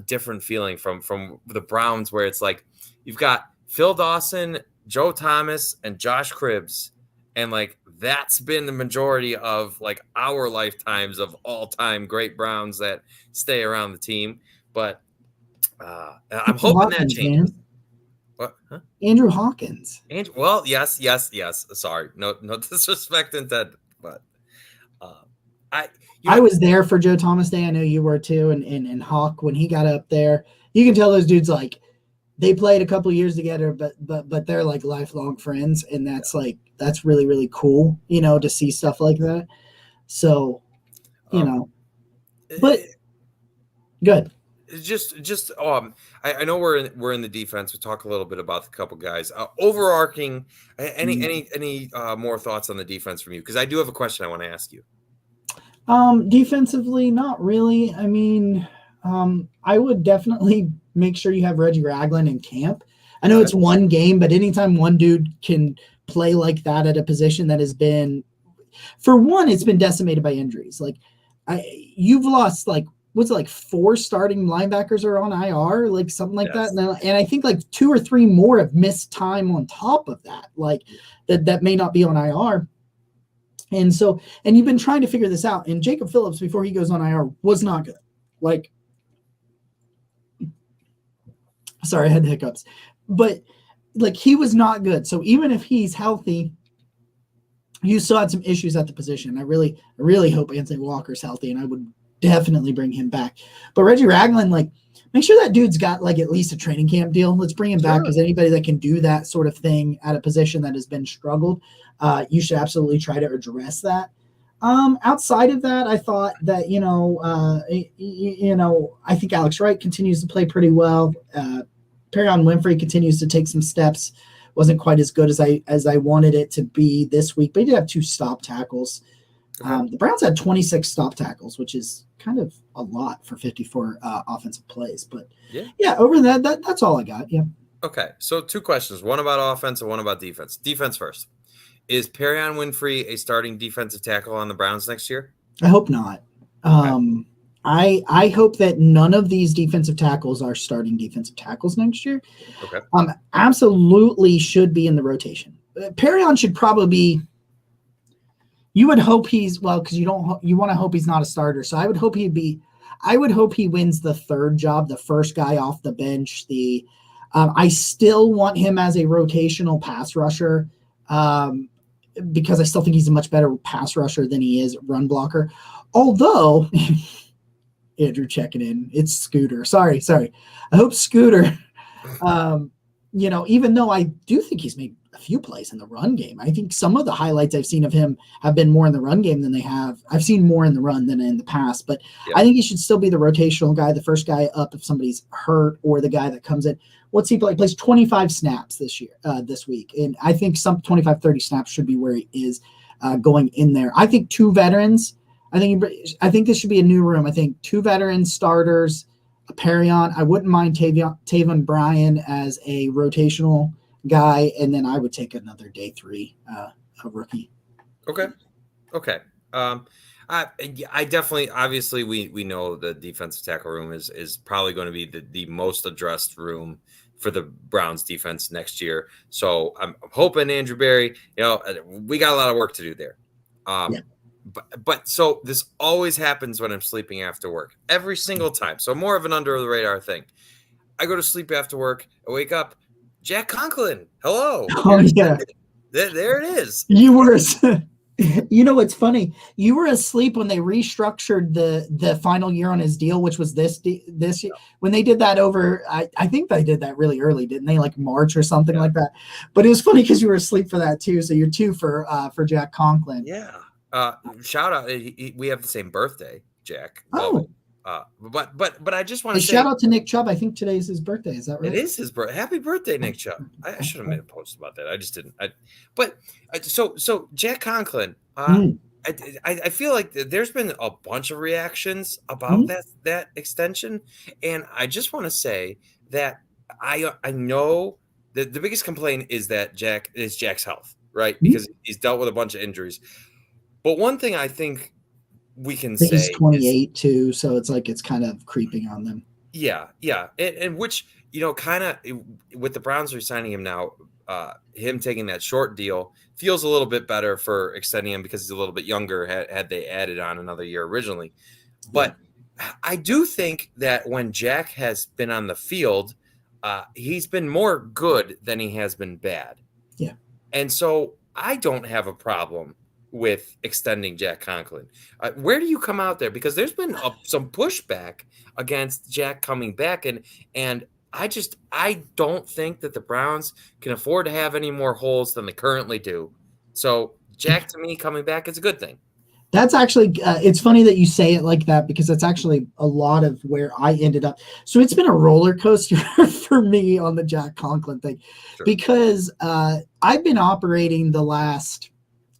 different feeling from the Browns, where it's like you've got Phil Dawson, Joe Thomas, and Josh Cribbs, and like that's been the majority of like our lifetimes of all-time great Browns that stay around the team. But I'm hoping that changes. Man. What? Huh? Andrew Hawkins. Well, yes. Sorry, no disrespect intended, but I was there for Joe Thomas Day. I know you were too. And Hawk, when he got up there, you can tell those dudes like they played a couple years together, but they're like lifelong friends, and that's really, really cool, to see stuff like that. So, but good. Just I know we're in the defense. We talk a little bit about the couple guys. Overarching, any more thoughts on the defense from you? Because I do have a question I want to ask you. Defensively, not really. I mean, I would definitely make sure you have Reggie Ragland in camp. I know it's one game, but anytime one dude can play like that at a position that has been, for one, it's been decimated by injuries. Like you've lost like, what's it, like 4 starting linebackers are on IR, like something like that. And I think like 2 or 3 more have missed time on top of that, like that may not be on IR. And so, and you've been trying to figure this out. And Jacob Phillips, before he goes on IR, was not good. Like, sorry, I had the hiccups. But, like, he was not good. So even if he's healthy, you still had some issues at the position. I really hope Anthony Walker's healthy, and I would definitely bring him back. But Reggie Ragland, like, make sure that dude's got, like, at least a training camp deal. Let's bring him back, because anybody that can do that sort of thing at a position that has been struggled, you should absolutely try to address that. Outside of that, I thought that, I think Alex Wright continues to play pretty well. Perion Winfrey continues to take some steps. Wasn't quite as good as I wanted it to be this week, but he did have 2 stop tackles. The Browns had 26 stop tackles, which is kind of a lot for 54 offensive plays. But over that's all I got. Yeah. Okay, so 2 questions: one about offense and one about defense. Defense first. Is Perion Winfrey a starting defensive tackle on the Browns next year? I hope not. Okay. I hope that none of these defensive tackles are starting defensive tackles next year. Okay. Absolutely should be in the rotation. Perion should probably be. You would hope he's because you want to hope he's not a starter. So I would hope he wins the 3rd job, the first guy off the bench. I still want him as a rotational pass rusher. Because I still think he's a much better pass rusher than he is run blocker. Although, Andrew checking in, it's Scooter. Sorry. I hope Scooter, even though I do think he's made a few plays in the run game, I think some of the highlights I've seen of him have been more in the run game than I've seen more in the run than in the past. But I think he should still be the rotational guy, the first guy up if somebody's hurt, or the guy that comes in. What's he play? He plays 25 snaps this week. And I think some 25, 30 snaps should be where he is going in there. I think 2 veterans. I think this should be a new room. I think 2 veteran starters, a Perion. I wouldn't mind Taven Bryan as a rotational guy. And then I would take another day 3, a rookie. Okay. I definitely, obviously, we know the defensive tackle room is probably going to be the most addressed room for the Browns defense next year. So I'm hoping Andrew Berry, we got a lot of work to do there. But so this always happens when I'm sleeping after work, every single time. So more of an under the radar thing. I go to sleep after work. I wake up. Jack Conklin. Hello. Oh, yeah. There it is. You were. What's funny? You were asleep when they restructured the final year on his deal, which was this year. When they did that over, I think they did that really early, didn't they? Like March or something like that. But it was funny because you were asleep for that too. So you're 2 for Jack Conklin. Yeah. Shout out. We have the same birthday, Jack. Oh, But I just want Hey, to say, shout out to Nick Chubb. I think today's his birthday. Is that right? it is his birthday. Happy birthday, Nick Chubb. I should have made a post about that. I just didn't. So Jack Conklin. I feel like there's been a bunch of reactions about that extension, and I just want to say that I know that the biggest complaint is that Jack's health, right? Because he's dealt with a bunch of injuries. But one thing I think we can say he's 28 too, so it's like it's kind of creeping on them. Yeah, and which kind of with the Browns resigning him now, him taking that short deal feels a little bit better for extending him because he's a little bit younger. Had they added on another year originally, but I do think that when Jack has been on the field, he's been more good than he has been bad. Yeah, and so I don't have a problem with extending Jack Conklin. Where do you come out there? Because there's been some pushback against Jack coming back, and I don't think that the Browns can afford to have any more holes than they currently do. So Jack, to me, coming back is a good thing. That's actually, it's funny that you say it like that because that's actually a lot of where I ended up. So it's been a roller coaster for me on the Jack Conklin thing, because I've been operating the last,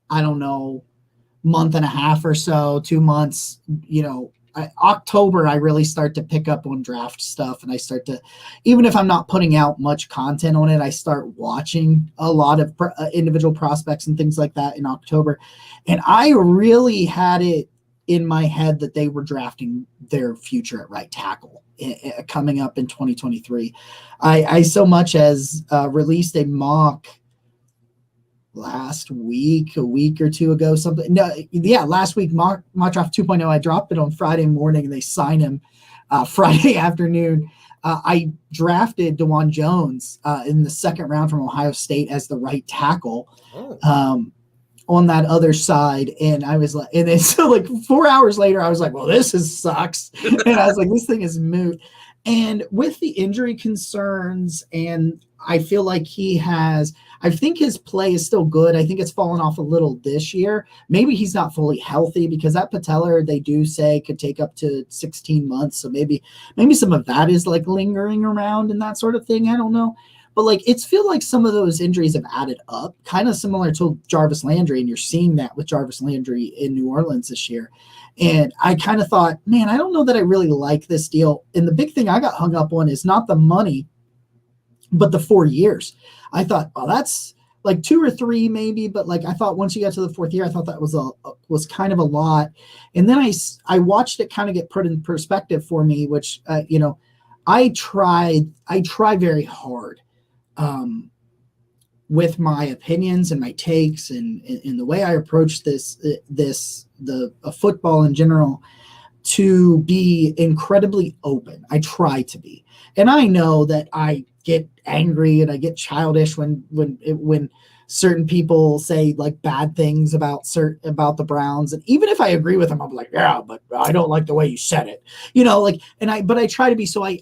I don't know, month and a half or so, 2 months, October, I really start to pick up on draft stuff, and I start to, even if I'm not putting out much content on it, I start watching a lot of individual prospects and things like that in October. And I really had it in my head that they were drafting their future at right tackle coming up in 2023. I so much as released a mock last week, a week or two ago, something. Last week, mock draft 2.0. I dropped it on Friday morning, and they sign him Friday afternoon. I drafted DeJuan Jones in the second round from Ohio State as the right tackle on that other side, and I was like, and then so like 4 hours later, I was like, well, this sucks, and I was like, this thing is moot. And with the injury concerns, and I feel like I think his play is still good. I think it's fallen off a little this year. Maybe he's not fully healthy because that patellar, they do say, could take up to 16 months. So maybe some of that is like lingering around and that sort of thing. I don't know. But like, it's feel like some of those injuries have added up, kind of similar to Jarvis Landry. And you're seeing that with Jarvis Landry in New Orleans this year. And I kind of thought, man, I don't know that I really like this deal. And the big thing I got hung up on is not the money, but the 4 years. I thought, well, that's like 2 or 3 maybe, but like I thought once you got to the 4th year, I thought that was kind of a lot. And then I watched it kind of get put in perspective for me, which I try very hard with my opinions and my takes and the way I approach the football in general, to be incredibly open. I try to be, and I know that I get angry and I get childish when certain people say like bad things about the Browns, and even if I agree with them, I'm like, yeah, but I don't like the way you said it, but I try to be. So I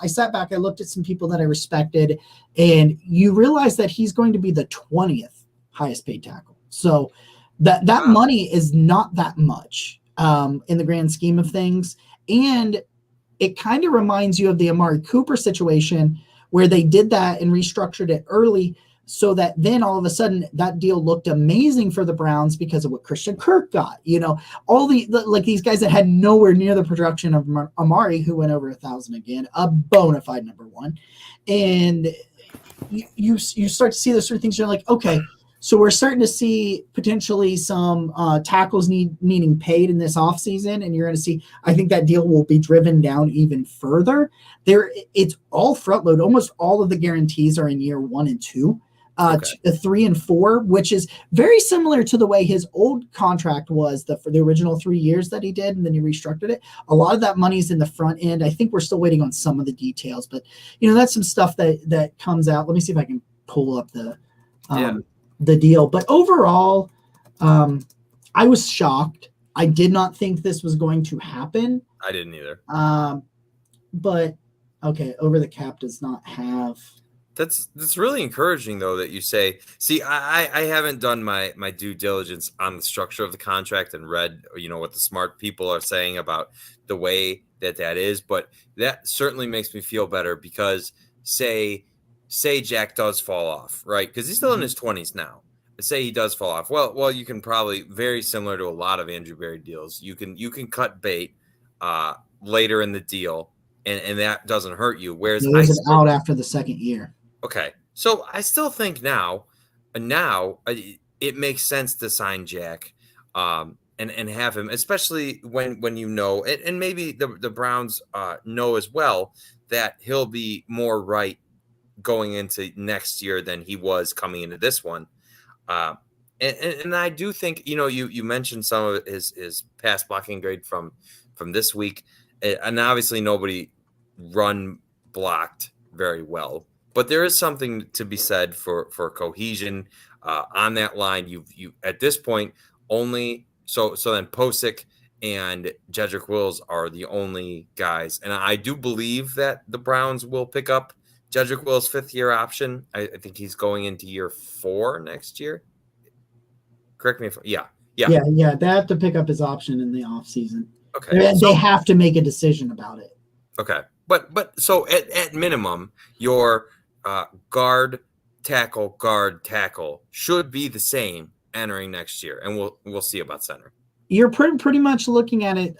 sat back, I looked at some people that I respected, and you realize that he's going to be the 20th highest paid tackle. So that money is not that much in the grand scheme of things, and it kind of reminds you of the Amari Cooper situation, where they did that and restructured it early, so that then all of a sudden that deal looked amazing for the Browns because of what Christian Kirk got. All like these guys that had nowhere near the production of Amari, who went over 1,000 again, a bona fide number one. And you start to see those sort of things. You're like, okay, so we're starting to see potentially some tackles needing paid in this offseason, and you're going to see, I think that deal will be driven down even further. It's all front load. Almost all of the guarantees are in year 1 and 2, 3 and 4, which is very similar to the way his old contract was for the original 3 years that he did, and then he restructured it. A lot of that money's in the front end. I think we're still waiting on some of the details, but that's some stuff that comes out. Let me see if I can pull up the deal. But overall, I was shocked. I did not think this was going to happen. I didn't either. But okay, over the cap does not have. That's really encouraging, though, that you say. See, I haven't done my due diligence on the structure of the contract and read what the smart people are saying about the way that is, but that certainly makes me feel better because say Jack does fall off, right? Because he's still in his 20s now. Say he does fall off. Well, you can probably, very similar to a lot of Andrew Berry deals, you can cut bait later in the deal, and that doesn't hurt you. Whereas there's an out after the second year. Okay, so I still think now it makes sense to sign Jack, and have him, especially when you know, and maybe the Browns know as well that he'll be more right going into next year than he was coming into this one. And I do think, you mentioned some of his pass blocking grade from this week, and obviously nobody run blocked very well, but there is something to be said for cohesion on that line. You at this point only so then Posick and Jedrick Wills are the only guys, and I do believe that the Browns will pick up Jedrick Wills' 5th-year option. I think he's going into year 4 next year. Correct me if yeah. They have to pick up his option in the offseason. Okay, they have to make a decision about it. Okay, but so at minimum, your guard tackle should be the same entering next year, and we'll see about center. You're pretty much looking at it.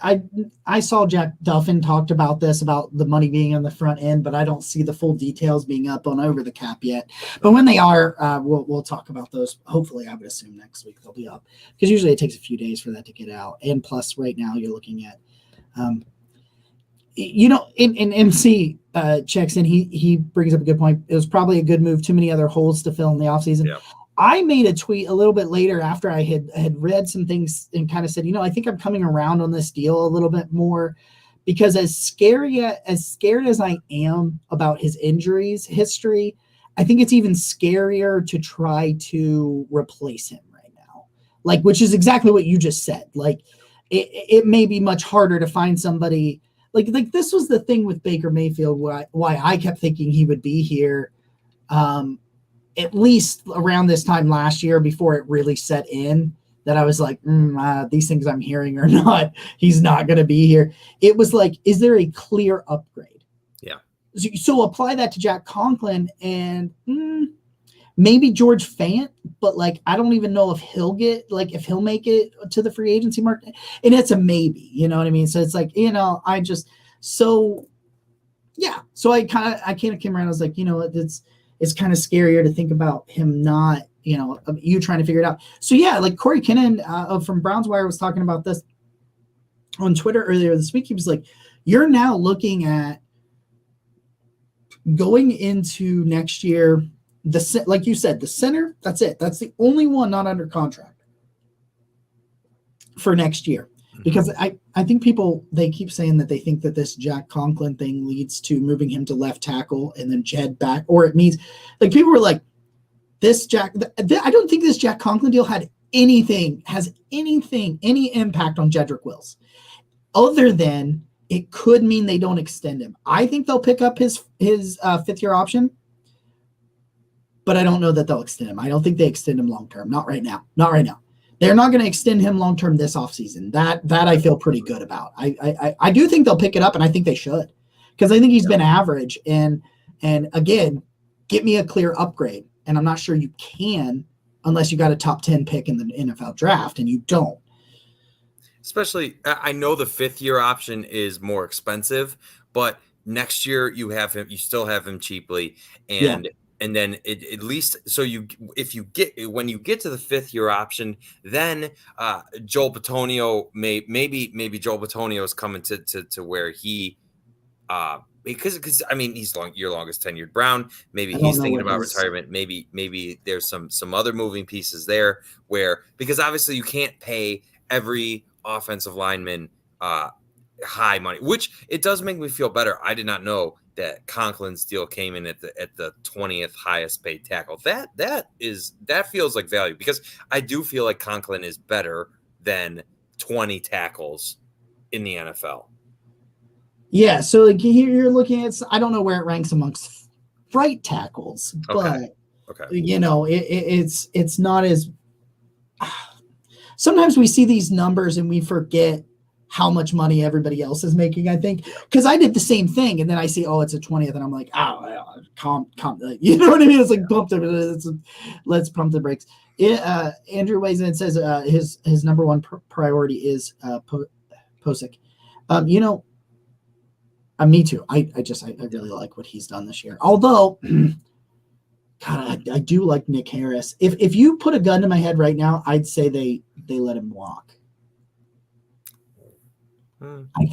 I saw Jack Duffin talked about this, about the money being on the front end, but I don't see the full details being up on over the cap yet. But when they are, we'll talk about those. Hopefully, I would assume next week they'll be up, because usually it takes a few days for that to get out. And plus, right now you're looking at, in MC checks in. He brings up a good point. It was probably a good move. Too many other holes to fill in the offseason. Yeah. I made a tweet a little bit later after I had read some things and kind of said, I think I'm coming around on this deal a little bit more, because as scared as I am about his injuries history, I think it's even scarier to try to replace him right now. Which is exactly what you just said. It may be much harder to find somebody like this was the thing with Baker Mayfield, why I kept thinking he would be here. At least around this time last year, before it really set in, that I was like, these things I'm hearing are not, he's not going to be here. It was like, is there a clear upgrade? Yeah. So apply that to Jack Conklin and maybe George Fant, but I don't even know if he'll make it to the free agency market. And it's a maybe, you know what I mean? So it's so I kind of came around. I was like, it's kind of scarier to think about him not, you trying to figure it out. So yeah, Corey Kinnan from Browns Wire was talking about this on Twitter earlier this week. He was like, you're now looking at going into next year, like you said, the center, that's it. That's the only one not under contract for next year. Because I think they keep saying that they think that this Jack Conklin thing leads to moving him to left tackle and then Jed back, or it means people were like, I don't think this Jack Conklin deal has any impact on Jedrick Wills, other than it could mean they don't extend him. I think they'll pick up his 5th-year option, but I don't know that they'll extend him. I don't think they extend him long-term. Not right now. They're not going to extend him long-term this offseason. That I feel pretty good about. I do think they'll pick it up, and I think they should, because I think he's been average. And again, get me a clear upgrade. And I'm not sure you can unless you got a top 10 pick in the NFL draft, and you don't. Especially, I know the 5th-year option is more expensive, but next year you still have him cheaply, and then at least when you get to the 5th-year option, then Joel Bitonio maybe Joel Bitonio is coming to where he because I mean he's your longest tenured Brown. Maybe he's thinking about retirement. Maybe there's some other moving pieces there because obviously you can't pay every offensive lineman high money, which it does make me feel better. I did not know that Conklin's deal came in at the 20th highest paid tackle. That feels like value, because I do feel like Conklin is better than 20 tackles in the NFL. Yeah, so here you're looking at, I don't know where it ranks amongst right tackles, but it's not as. Sometimes we see these numbers and we forget how much money everybody else is making, I think. Because I did the same thing, and then I see, it's a 20th, and I'm like, calm, you know what I mean? It's like, let's pump the brakes. Andrew weighs in and says his number one priority is Posick. Me too. I really like what he's done this year. Although, God, I do like Nick Harris. If you put a gun to my head right now, I'd say they let him walk.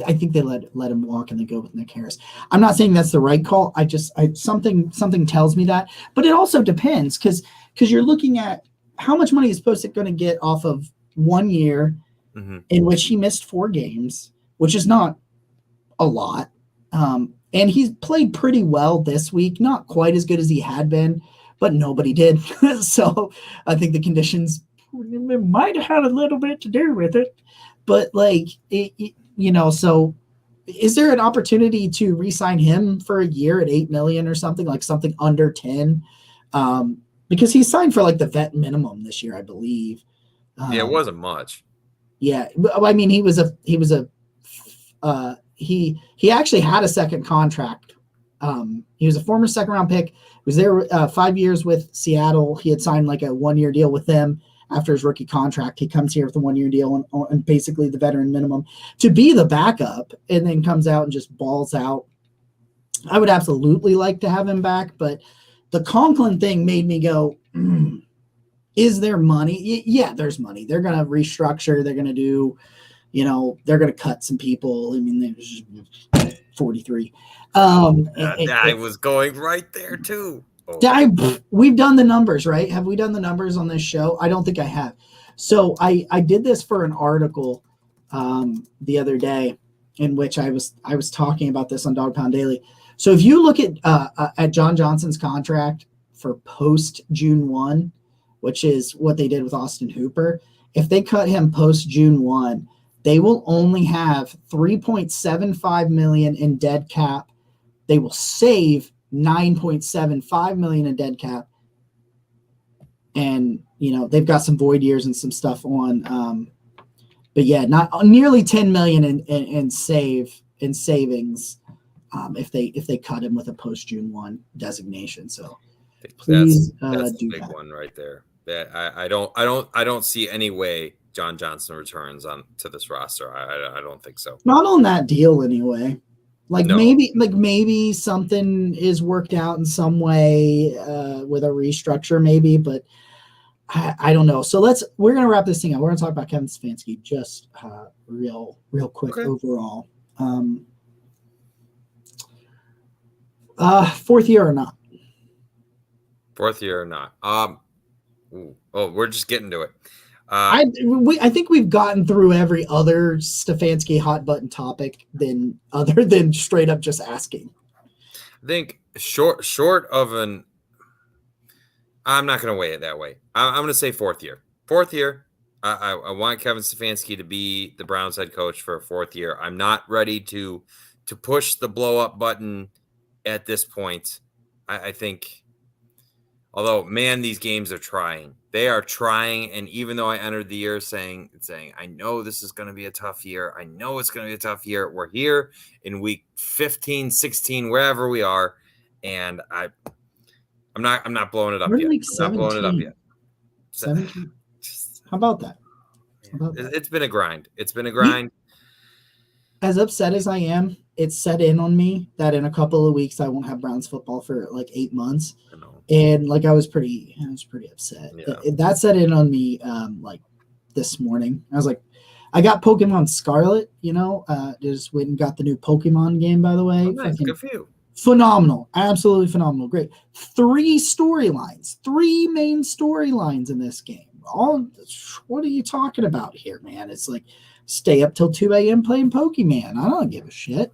I think they let him walk and they go with Nick Harris. I'm not saying that's the right call. Something tells me that, but it also depends because you're looking at how much money is Posick going to get off of 1 year in which he missed 4 games, which is not a lot. And he's played pretty well this week, not quite as good as he had been, but nobody did. So I think the conditions might have had a little bit to do with it. But so is there an opportunity to re-sign him for a year at $8 million or something, like something under 10? Because he signed for like the vet minimum this year, I believe. It wasn't much. Yeah. I mean, he actually had a second contract. He was a former second round pick. He was there 5 years with Seattle. He had signed like a 1-year deal with them. After his rookie contract, he comes here with a 1-year deal and basically the veteran minimum to be the backup, and then comes out and just balls out. I would absolutely like to have him back, but the Conklin thing made me go, is there money? Yeah, there's money. They're going to restructure. They're going to do, they're going to cut some people. I mean, there's 43. I was going right there too. We've done the numbers, right? Have we done the numbers on this show? I don't think I have. So I did this for an article the other day in which I was talking about this on Dog Pound Daily. So if you look at John Johnson's contract for post June 1, which is what they did with Austin Hooper, if they cut him post June 1, they will only have $3.75 million in dead cap. They will save $9.75 million in dead cap, and they've got some void years and some stuff on, but yeah, not nearly $10 million in savings if they cut him with a post June 1 designation. So please that's do a big that. one right there. That I don't see any way John Johnson returns to this roster. I don't think so. Not on that deal anyway. No. Maybe something is worked out in some way with a restructure, maybe, but I don't know. So we're gonna wrap this thing up. We're gonna talk about Kevin Stefanski just real quick. Okay. Overall. Fourth year or not? Fourth year or not? We're just getting to it. I think we've gotten through every other Stefanski hot button topic other than straight up just asking. I think short of an. I'm not going to weigh it that way. I'm going to say fourth year. Fourth year. I want Kevin Stefanski to be the Browns head coach for a fourth year. I'm not ready to push the blow up button at this point. I think, although, man, these games are trying. They are trying, and even though I entered the year saying, I know this is going to be a tough year. I know it's going to be a tough year. We're here in week 15, 16, wherever we are, and I'm not blowing it up yet. I'm not blowing it up yet. 17. How about that? It's been a grind. It's been a grind. As upset as I am, it's set in on me that in a couple of weeks I won't have Browns football for like 8 months. I know. And I was pretty upset. Yeah. That set in on me like this morning. I was like, I got Pokemon Scarlet, just went and got the new Pokemon game, by the way. Oh, nice. Good for you. Phenomenal. Absolutely phenomenal. Great. 3 storylines, 3 main storylines in this game. What are you talking about here, man? It's like stay up till 2 a.m. playing Pokemon. I don't give a shit.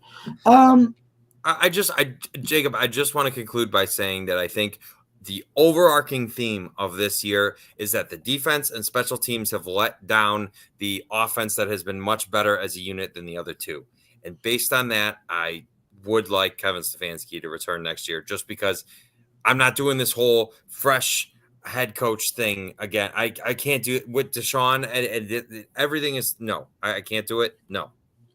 Jacob, I just want to conclude by saying that I think the overarching theme of this year is that the defense and special teams have let down the offense that has been much better as a unit than the other two. And based on that, I would like Kevin Stefanski to return next year, just because I'm not doing this whole fresh head coach thing again. I can't do it with Deshaun. And everything is no. I can't do it. No.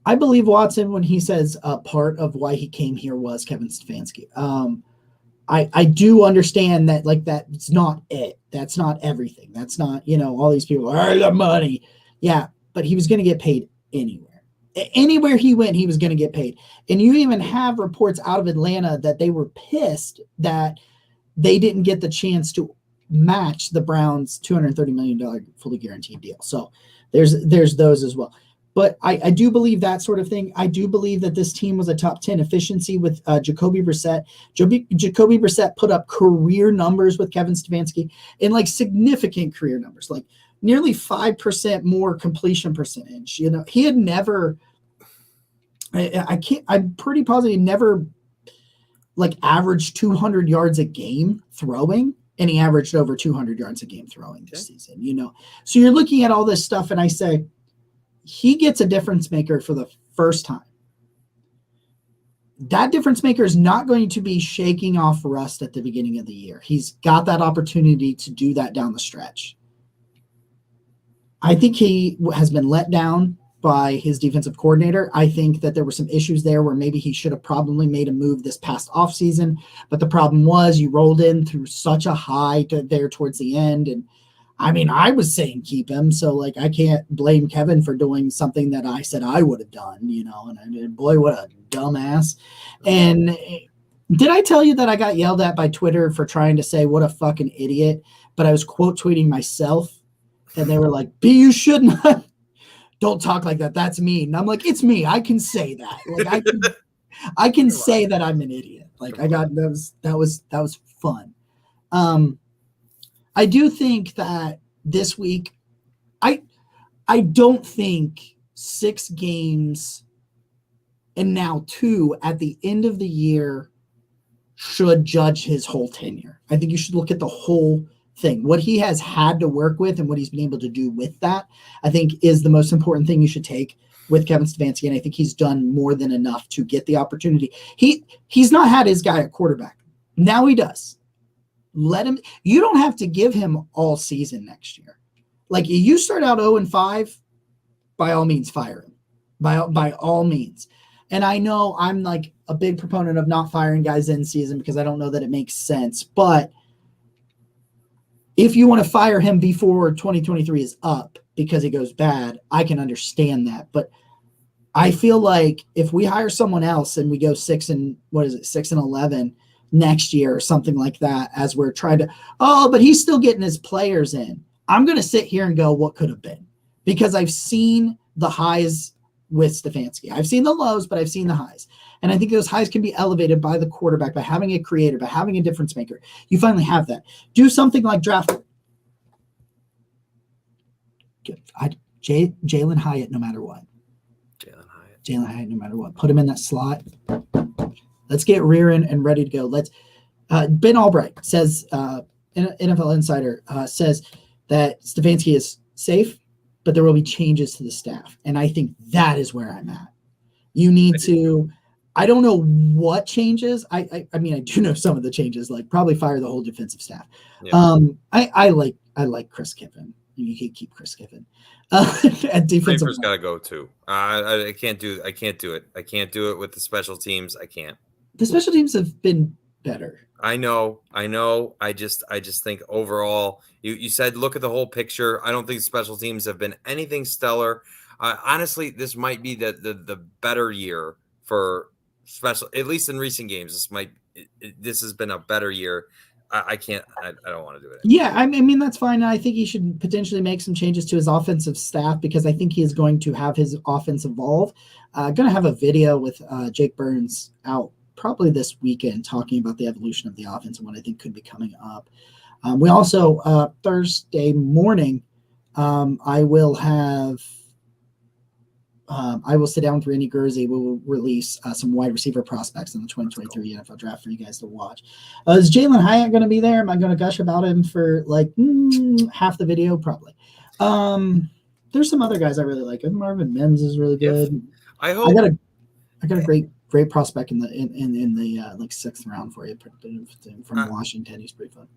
I believe Watson when he says part of why he came here was Kevin Stefanski. I do understand that, like, that's not it. That's not everything. That's not, all these people are the money. Yeah, but he was going to get paid anywhere. Anywhere he went, he was going to get paid. And you even have reports out of Atlanta that they were pissed that they didn't get the chance to match the Browns' $230 million fully guaranteed deal. So there's those as well. But I do believe that sort of thing. I do believe that this team was a top 10 efficiency with Jacoby Brissett. Jacoby Brissett put up career numbers with Kevin Stefanski, and like significant career numbers, like nearly 5% more completion percentage. He had never, I'm pretty positive he never like averaged 200 yards a game throwing, and he averaged over 200 yards a game throwing this season, So you're looking at all this stuff, and I say, he gets a difference maker for the first time. That difference maker is not going to be shaking off rust at the beginning of the year. He's got that opportunity to do that down the stretch. I think he has been let down by his defensive coordinator. I think that there were some issues there where maybe he should have probably made a move this past offseason. But the problem was you rolled in through such a high there towards the end. And I mean, I was saying keep him, so like I can't blame Kevin for doing something that I said I would have done, and boy, what a dumbass. And did I tell you that I got yelled at by Twitter for trying to say what a fucking idiot, but I was quote tweeting myself, and they were like, B, you shouldn't. Don't talk like that. That's mean. And I'm like, it's me. I can say that. Like I can say that I'm an idiot. Like that was fun. I do think that this week, I don't think 6 games and now 2 at the end of the year should judge his whole tenure. I think you should look at the whole thing. What he has had to work with and what he's been able to do with that, I think is the most important thing you should take with Kevin Stefanski. And I think he's done more than enough to get the opportunity. He's not had his guy at quarterback. Now he does. Let him. You don't have to give him all season next year. Like you start out 0-5, by all means fire him. By all means. And I know I'm like a big proponent of not firing guys in season because I don't know that it makes sense. But if you want to fire him before 2023 is up because he goes bad, I can understand that. But I feel like if we hire someone else and we go 6-11 next year or something like that, as we're trying to, but he's still getting his players in. I'm going to sit here and go, what could have been? Because I've seen the highs with Stefanski. I've seen the lows, but I've seen the highs. And I think those highs can be elevated by the quarterback, by having a creator, by having a difference maker. You finally have that. Do something like draft Jalen Hyatt no matter what. Jalen Hyatt no matter what. Put him in that slot. Let's get rearing and ready to go. Ben Albright says, NFL Insider says that Stefanski is safe, but there will be changes to the staff. And I think that is where I'm at. You need to, I don't know what changes. I mean, I do know some of the changes, like probably fire the whole defensive staff. Yeah. I like Chris Kiffin. You can keep Chris Kiffin. At defensive, got to go too. I can't do it. I can't do it with the special teams. I can't. The special teams have been better. I know. I just think overall, you said look at the whole picture. I don't think special teams have been anything stellar. Honestly, this might be the better year for special, at least in recent games. This has been a better year. I don't want to do it. Yeah, I mean that's fine. I think he should potentially make some changes to his offensive staff because I think he is going to have his offense evolve. Going to have a video with Jake Burns out probably this weekend talking about the evolution of the offense and what I think could be coming up. We also Thursday morning, I will sit down with Randy Gurzy. We'll release some wide receiver prospects in the 2023 NFL draft for you guys to watch. Is Jalen Hyatt going to be there? Am I going to gush about him for like half the video? Probably. There's some other guys I really like. Marvin Mims is really good. Yeah. I hope I got a great prospect in the like 6th round for you from Washington. He's pretty fun.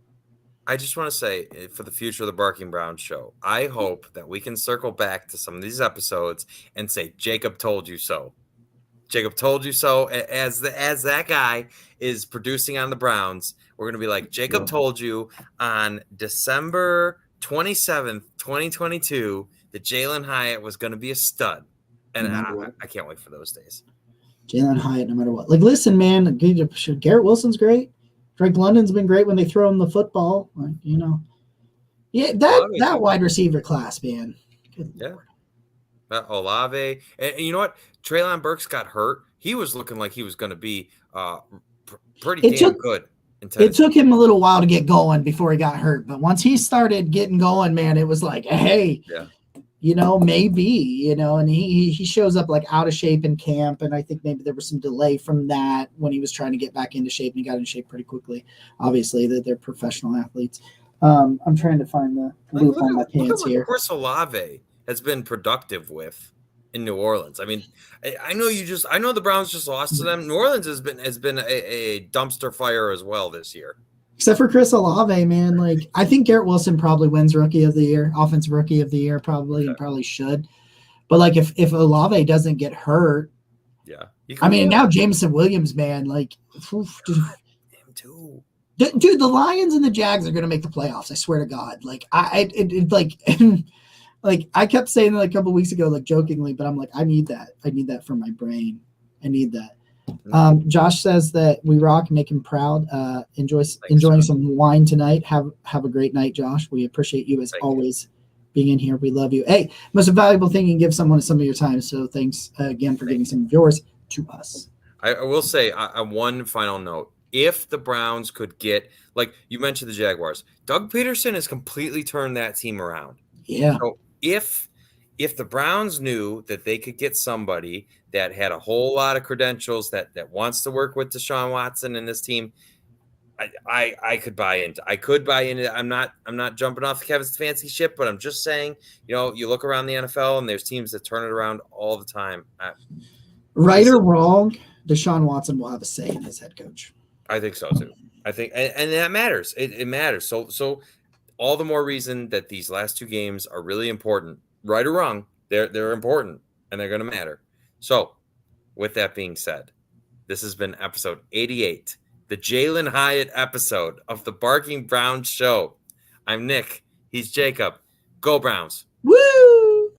I just want to say for the future of the Barking Browns show, I hope that we can circle back to some of these episodes and say, Jacob told you so. Jacob told you so. As that guy is producing on the Browns, we're going to be like, Jacob told you on December 27th, 2022, that Jalen Hyatt was going to be a stud. And I can't wait for those days. Jalen Hyatt, no matter what. Like, listen, man, Garrett Wilson's great. Drake London's been great when they throw him the football. Like, Yeah, that wide receiver class, man. Good Lord. Olave. And you know what? Treylon Burks got hurt. He was looking like he was going to be pretty good. It took him a little while to get going before he got hurt. But once he started getting going, man, it was like, hey, maybe, and he shows up like out of shape in camp. And I think maybe there was some delay from that when he was trying to get back into shape, and he got in shape pretty quickly. Obviously, they're professional athletes. I'm trying to find the loop on my pants here. Chris Olave has been productive with in New Orleans. I mean, I know the Browns just lost to them. New Orleans has been a dumpster fire as well this year. Except for Chris Olave, man. Like, I think Garrett Wilson probably wins Rookie of the Year, Offensive Rookie of the Year, probably, and probably should. But like, if Olave doesn't get hurt, now Jameson Williams, man, like, him too. Dude, the Lions and the Jags are going to make the playoffs. I swear to God. Like, like I kept saying that a couple of weeks ago, like jokingly, but I'm like, I need that. I need that for my brain. I need that. Josh says that we rock, make him proud. Enjoying some wine tonight. Have a great night, Josh. We appreciate you as always being in here. We love you. Hey, most valuable thing you can give someone is some of your time. So thanks again for giving some of yours to us. I will say one final note. If the Browns could get, like you mentioned, the Jaguars, Doug Peterson has completely turned that team around. Yeah. So if the Browns knew that they could get somebody that had a whole lot of credentials that wants to work with Deshaun Watson and this team, I could buy into. I could buy into. I'm not jumping off the Kevin Stefanski ship, but I'm just saying, you look around the NFL and there's teams that turn it around all the time. Right or wrong, Deshaun Watson will have a say in his head coach. I think so too. I think, and that matters. It matters. So all the more reason that these last two games are really important. Right or wrong, they're important and they're going to matter. So, with that being said, this has been episode 88, the Jalen Hyatt episode of the Barking Browns Show. I'm Nick. He's Jacob. Go Browns. Woo!